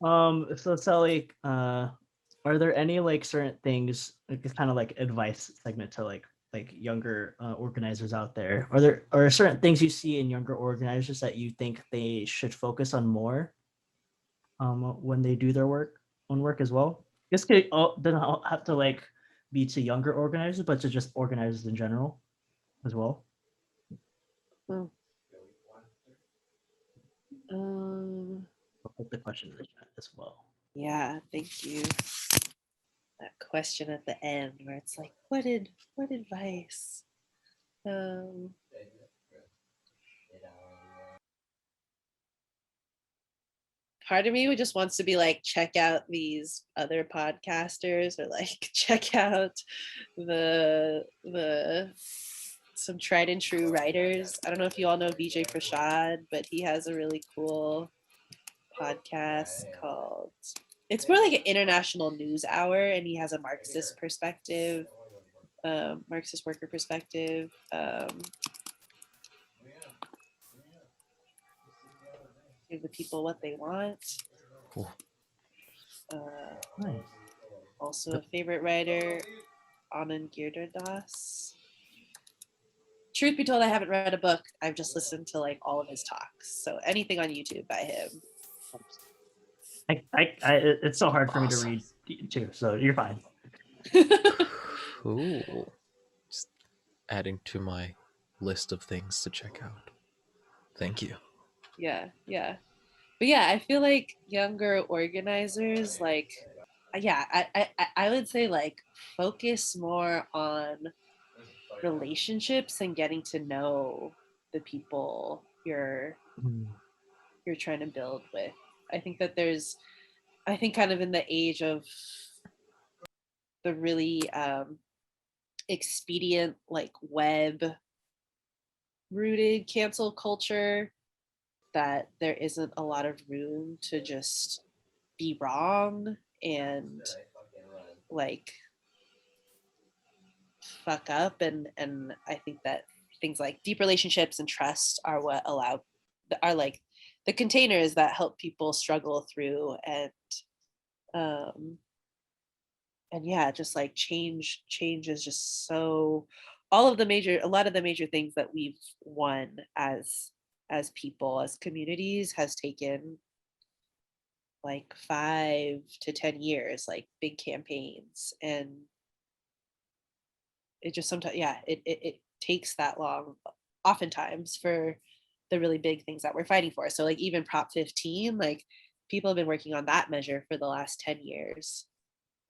So Celi, are there any like certain things, like it's kind of like advice segment to like younger organizers out there? Are certain things you see in younger organizers that you think they should focus on more when they do their work as well? This could doesn't have to like be to younger organizers, but to just organizers in general as well. Well, I'll put the question in the chat as well. yeah, thank you. That question at the end where it's like, what advice? Part of me just wants to be like, check out these other podcasters, or like check out the some tried and true writers. I don't know if you all know Vijay Prashad, but he has a really cool podcast called, it's more like an international news hour, and he has a Marxist perspective, Marxist worker perspective. Give the people what they want. Nice. also a favorite writer, Anand Girdardas. Truth be told, I haven't read a book. I've just listened to like all of his talks. So anything on YouTube by him. It's so hard for me to Awesome. read too, so you're fine. Cool. Just adding to my list of things to check out. Thank you. Yeah, yeah. But yeah, I feel like younger organizers, like, yeah, I would say like focus more on relationships and getting to know the people you're trying to build with. I think that I think kind of in the age of the really expedient, like web rooted cancel culture, that there isn't a lot of room to just be wrong and like fuck up, and I think that things like deep relationships and trust are what are like the containers that help people struggle through um and yeah, just like change is just so, a lot of the major things that we've won as people, as communities, has taken like 5 to 10 years, like big campaigns. And it just sometimes, yeah, it takes that long oftentimes for the really big things that we're fighting for. So like even Prop 15, like people have been working on that measure for the last 10 years.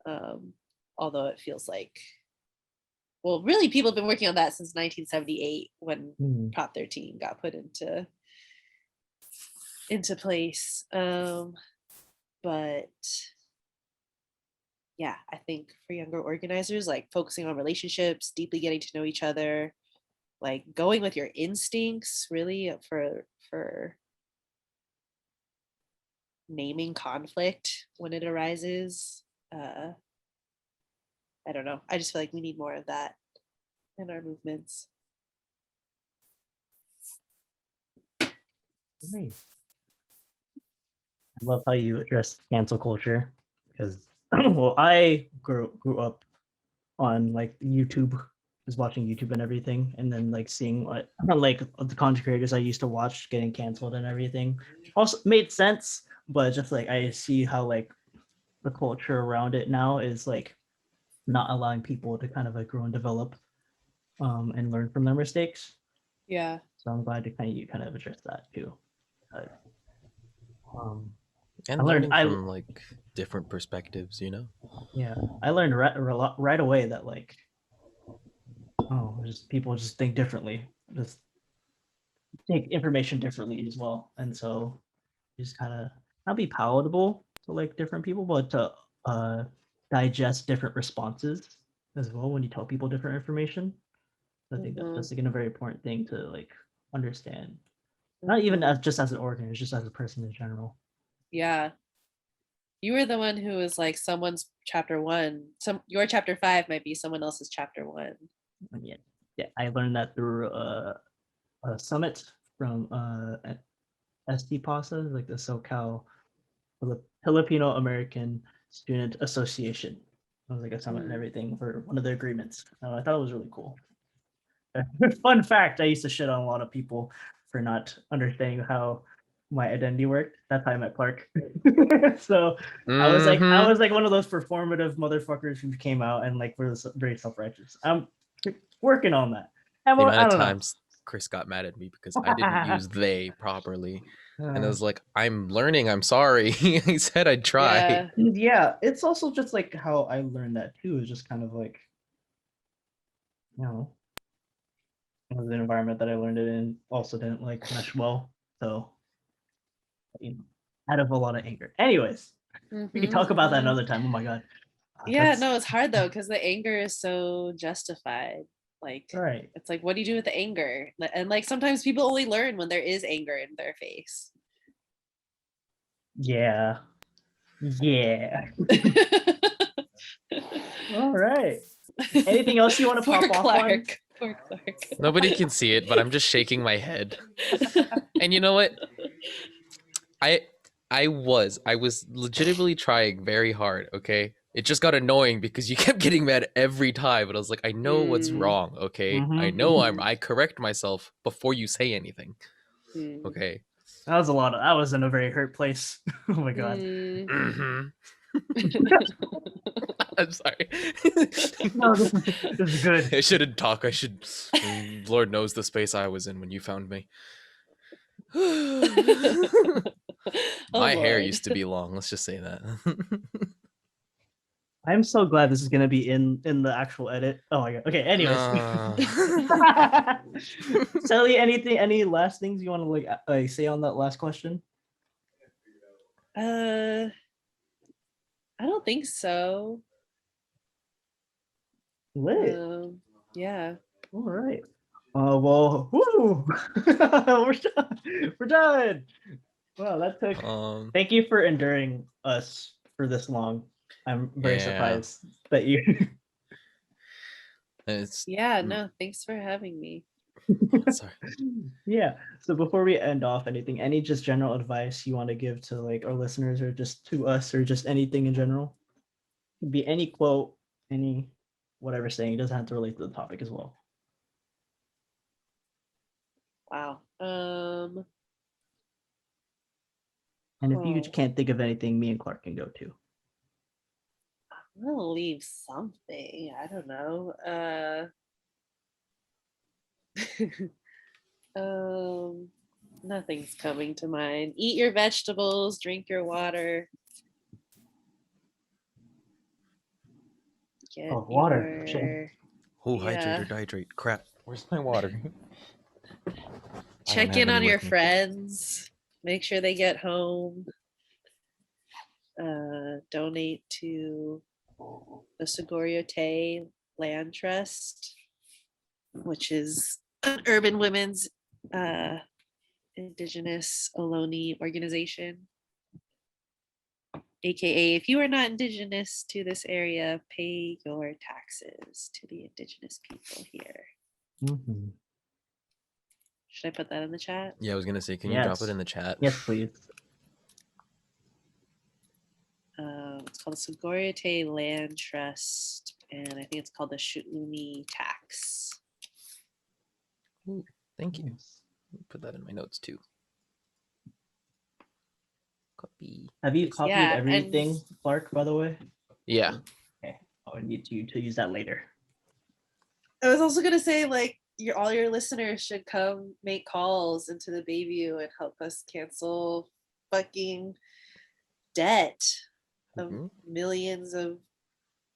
um Although it feels like, well, really people have been working on that since 1978 when Prop 13 got put into place. But yeah, I think for younger organizers, like focusing on relationships, deeply getting to know each other, like going with your instincts, really, for naming conflict when it arises. I don't know, I just feel like we need more of that in our movements. Nice. I love how you address cancel culture, because well, I grew up on like YouTube, just watching YouTube and everything, and then like seeing what like the content creators I used to watch getting canceled and everything. Also made sense, but just like I see how like the culture around it now is like not allowing people to kind of like grow and develop and learn from their mistakes. Yeah. So I'm glad to you kind of address that too. Um, I And learned learning from like different perspectives, you know? yeah, I learned right away that like, oh, just people just think differently, just take information differently as well, and so just kind of not be palatable to like different people, but to digest different responses as well when you tell people different information. I think that's like a very important thing to like understand, not even as just as an organ, just as a person in general. Yeah, you were the one who was like someone's chapter one, your chapter 5 might be someone else's chapter 1. And yeah, I learned that through a summit from ST like the SoCal Filipino American Student Association. It was like a summit and everything for one of the agreements. I thought it was really cool. Fun fact: I used to shit on a lot of people for not understanding how my identity worked. That's how I met Clark. So I was like one of those performative motherfuckers who came out and like was very self-righteous. I'm working on that. The Well, amount I of don't know. times Chris got mad at me because I didn't use they properly. And I was like, I'm learning, I'm sorry. He said I'd try. Yeah, it's also just like how I learned that too, is just kind of like, you know, it was an environment that I learned it in also didn't like mesh well. So, you know, out of a lot of anger. Anyways, we can talk about that another time. Oh my god. Yeah, no, it's hard though because the anger is so justified. Like, right. It's like, what do you do with the anger? And like sometimes people only learn when there is anger in their face. Yeah. Yeah. All right. Anything else you want to pop off on? Poor Clark. Nobody can see it, but I'm just shaking my head. And you know what? I was legitimately trying very hard, okay? It just got annoying because you kept getting mad every time, but I was like, I know what's Mm, wrong, okay? I Mhm. know I correct myself before you say anything, mm, okay? That was a lot of. That was in a very hurt place. Oh my god. mm. Mm-hmm. I'm sorry. No, this is good. I shouldn't talk. I should. Lord knows the space I was in when you found me. Oh My hair Lord. used to be long. Let's just say that. I'm so glad this is gonna be in the actual edit. Oh my god. Okay. Anyways, No. Sally, any last things you want to like say on that last question? I don't think so. Lit. Yeah. All right. Well, woo! we're done. We're done. Wow, that took. um. Thank you for enduring us for this long. I'm very Yeah. surprised that you. It's. Yeah, no, thanks for having me. Sorry. Yeah. So before we end off, any just general advice you want to give to like our listeners, or just to us, or just anything in general? Could be any quote, any whatever saying. It doesn't have to relate to the topic as well. Wow. And if you Oh, can't think of anything, me and Clark can go too. I'm gonna leave something. I don't know. Um, nothing's coming to mind. Eat your vegetables, drink your water. Get Oh, water. Shit. your Oh, hydrate or yeah. dihydrate. Crap. Where's my water? I don't Check have in any on your with me. friends. Make sure they get home. Donate to the Seguriote Land Trust, which is an urban women's indigenous Ohlone organization. AKA, if you are not indigenous to this area, pay your taxes to the indigenous people here. Mm-hmm. Should I put that in the chat? Yeah, I was gonna say, can you drop it Yes. in the chat? Yes, please. It's called the Seguriote Land Trust, and I think it's called the Shu'umi Tax. Ooh, thank you. Nice. Put that in my notes too. Copy. Have you copied Yeah, and everything, Clark, by the way? Yeah. Okay. I would need you to use that later. I was also gonna say, like, all your listeners should come make calls into the Bayview and help us cancel fucking debt of Mm-hmm. millions of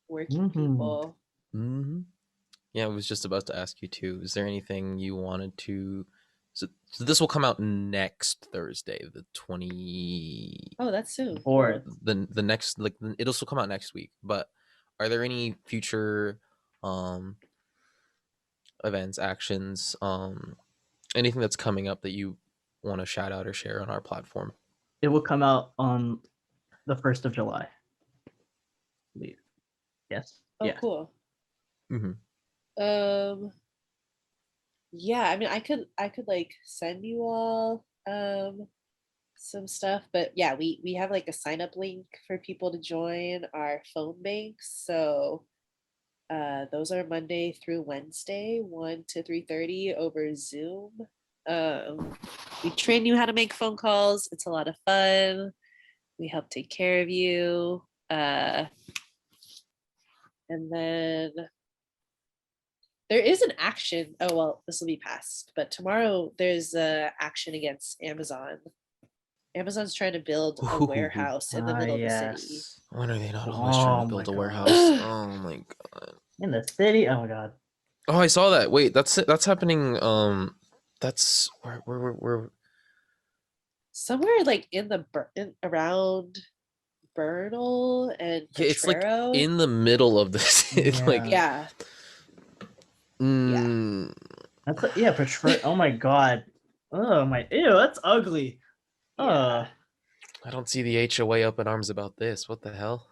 working Mm-hmm. people. Mm-hmm. Yeah, I was just about to ask you too. Is there anything you wanted to? So this will come out next Thursday, the 20. Oh, that's soon. Or Cool. The next, like, it'll still come out next week. But are there any future events, actions, anything that's coming up that you want to shout out or share on our platform? it will come out on the 1st of July. I believe. Yes. Oh, Yeah. cool. Mm-hmm. Yeah, I mean, I could like send you all some stuff, but yeah, we have like a sign up link for people to join our phone banks. So those are Monday through Wednesday, 1 to 3:30 over Zoom. We train you how to make phone calls. It's a lot of fun. We help take care of you. And then there is an action. Oh, well, this will be passed, but tomorrow there's a action against Amazon. Amazon's trying to build a warehouse in the middle of the city. Yes. When are they not always trying to Oh my build a God. warehouse? Oh my god. In the city. Oh my God. Oh, I saw that. Wait, that's happening. That's where Somewhere like in the around Bernal and yeah, it's like Potrero. in the middle of this. It's like Yeah. mm, That's yeah, Patri- Oh my God. Oh my. Ew, that's ugly. Yeah. I don't see the HOA up in arms about this. What the hell?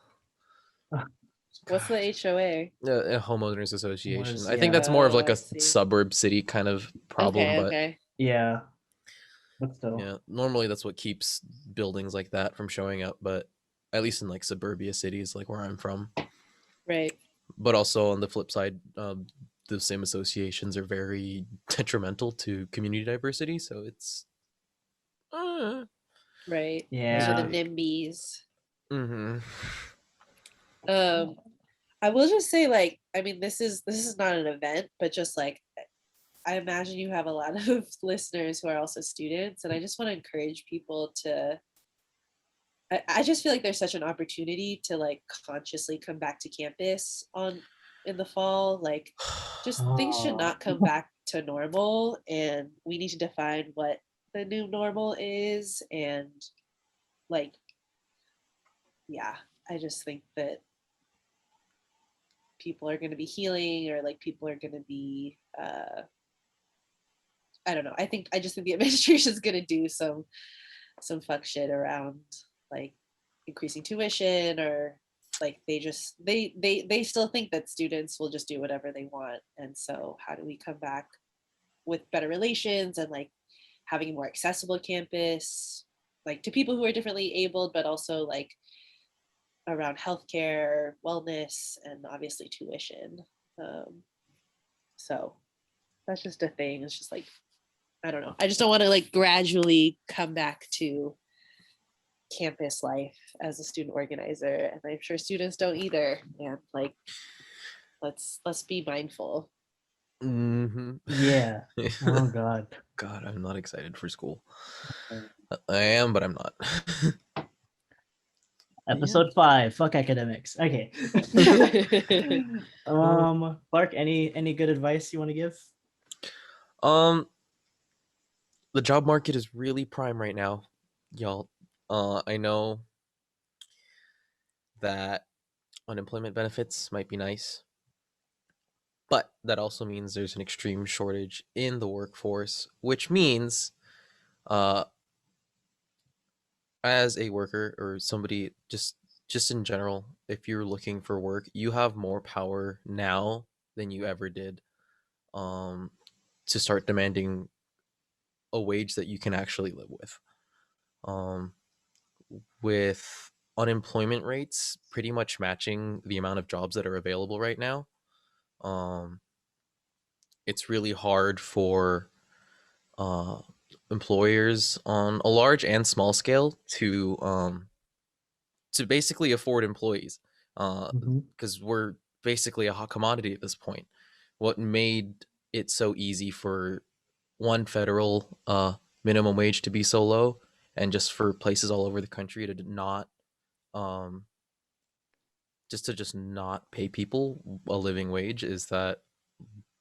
What's the HOA? A homeowners association. Homeowners, I think that's more of Oh, like I a see. suburb city kind of problem, Okay, but okay. Yeah. But still. yeah, normally that's what keeps buildings like that from showing up. But at least in like suburbia cities, like where I'm from. Right. But also on the flip side, the same associations are very detrimental to community diversity. So it's Right. Those are the Yeah. NIMBYs. mm-hmm. I will just say, like, I mean, this is not an event, but just like I imagine you have a lot of listeners who are also students, and I just want to encourage people to. I just feel like there's such an opportunity to like consciously come back to campus on in the fall. Like, just things should Oh. not come back to normal, and we need to define what the new normal is. And like, yeah, I just think that people are going to be healing, or like people are going to be I don't know. I just think the administration is going to do some fuck shit around like increasing tuition, or like they still think that students will just do whatever they want. And so how do we come back with better relations and like having a more accessible campus, like to people who are differently abled, but also like around healthcare, wellness, and obviously tuition. Um, so that's just a thing. It's just like, I don't know. I just don't want to like gradually come back to campus life as a student organizer, and I'm sure students don't either. And like, let's be mindful. Mm-hmm. Yeah. Oh God. God, I'm not excited for school. I am, but I'm not. Episode 5. Fuck academics. Okay. Clark, any good advice you want to give? um, the job market is really prime right now, y'all. I know that unemployment benefits might be nice, but that also means there's an extreme shortage in the workforce, which means, uh, as a worker or somebody just in general, if you're looking for work, you have more power now than you ever did, um, to start demanding a wage that you can actually live with. Um, with unemployment rates pretty much matching the amount of jobs that are available right now, um, it's really hard for uh, employers on a large and small scale to basically afford employees, because we're basically a hot commodity at this point. What made it so easy for one federal minimum wage to be so low, and just for places all over the country to not um, just not pay people a living wage, is that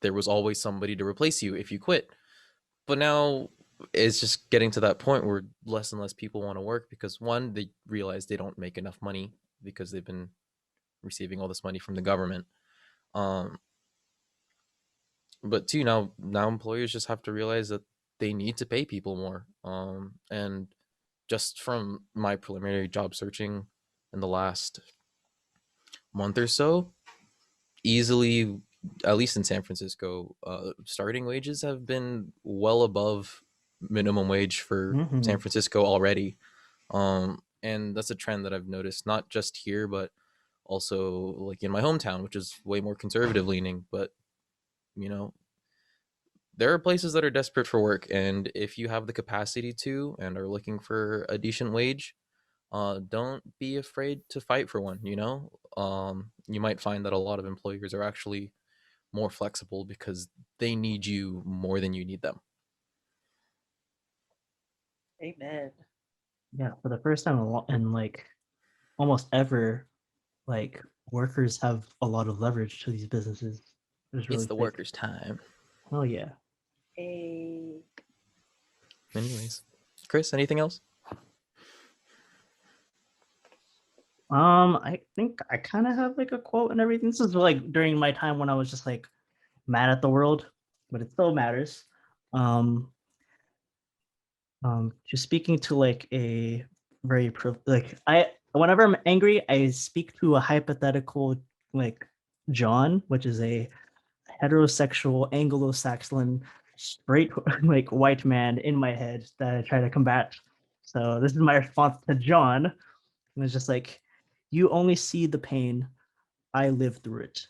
there was always somebody to replace you if you quit. But now it's just getting to that point where less and less people want to work because, one, they realize they don't make enough money because they've been receiving all this money from the government. Um, but two, now employers just have to realize that they need to pay people more. And just from my preliminary job searching in the last month or so, easily, at least in San Francisco, starting wages have been well above minimum wage for San Francisco already. And that's a trend that I've noticed, not just here, but also like in my hometown, which is way more conservative leaning. But you know, there are places that are desperate for work, and if you have the capacity to and are looking for a decent wage, don't be afraid to fight for one. You might find that a lot of employers are actually more flexible because they need you more than you need them. Amen. Yeah, for the first time in like almost ever, like workers have a lot of leverage to these businesses. It's really It's the sick. workers' time. Oh yeah. A Anyways, Chris, anything else? I think I kind of have like a quote and everything. This is like during my time when I was just like mad at the world, but it still matters. Um, just speaking to like a very like I whenever I'm angry, I speak to a hypothetical like John, which is a heterosexual Anglo-Saxon straight like white man in my head that I try to combat. So this is my response to John. And it's just like You only see the pain. I live through it.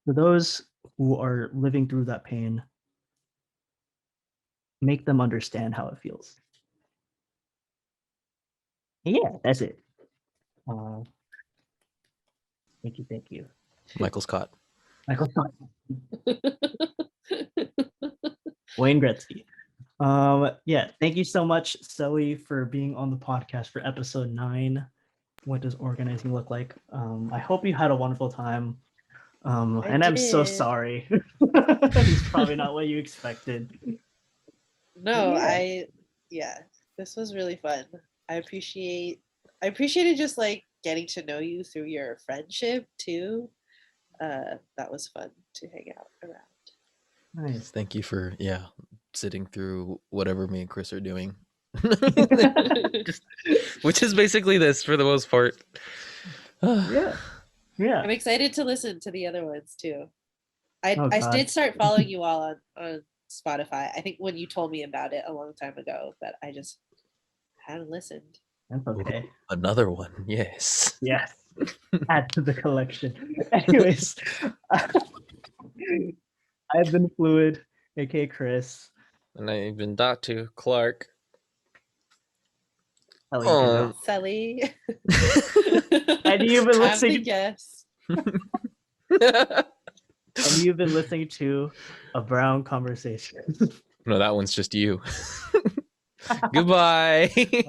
For those who are living through that pain, make them understand how it feels. Yeah, that's it. Thank you, thank you. Michael Scott. Michael Scott. Wayne Gretzky. Yeah, thank you so much, Celi, for being on the podcast for episode 9. What does organizing look like? I hope you had a wonderful time. And I'm so did. sorry. It's probably not what you expected. No, Yeah. this was really fun. I appreciated just like getting to know you through your friendship too. That was fun to hang out around. Nice. Thank you for sitting through whatever me and Chris are doing. Which is basically this for the most part. Yeah. I'm excited to listen to the other ones too. I God. did start following you all on Spotify. I think when you told me about it a long time ago, but I just hadn't listened. That's okay. Ooh, another one, yes. Yes. Add to the collection. Anyways, I've been Fluid, aka Chris. And I've been Datu, Clark. Celi. And you've been listening. Yes. And you've been listening to A Brown Conversation. No, that one's just you. Goodbye. Bye.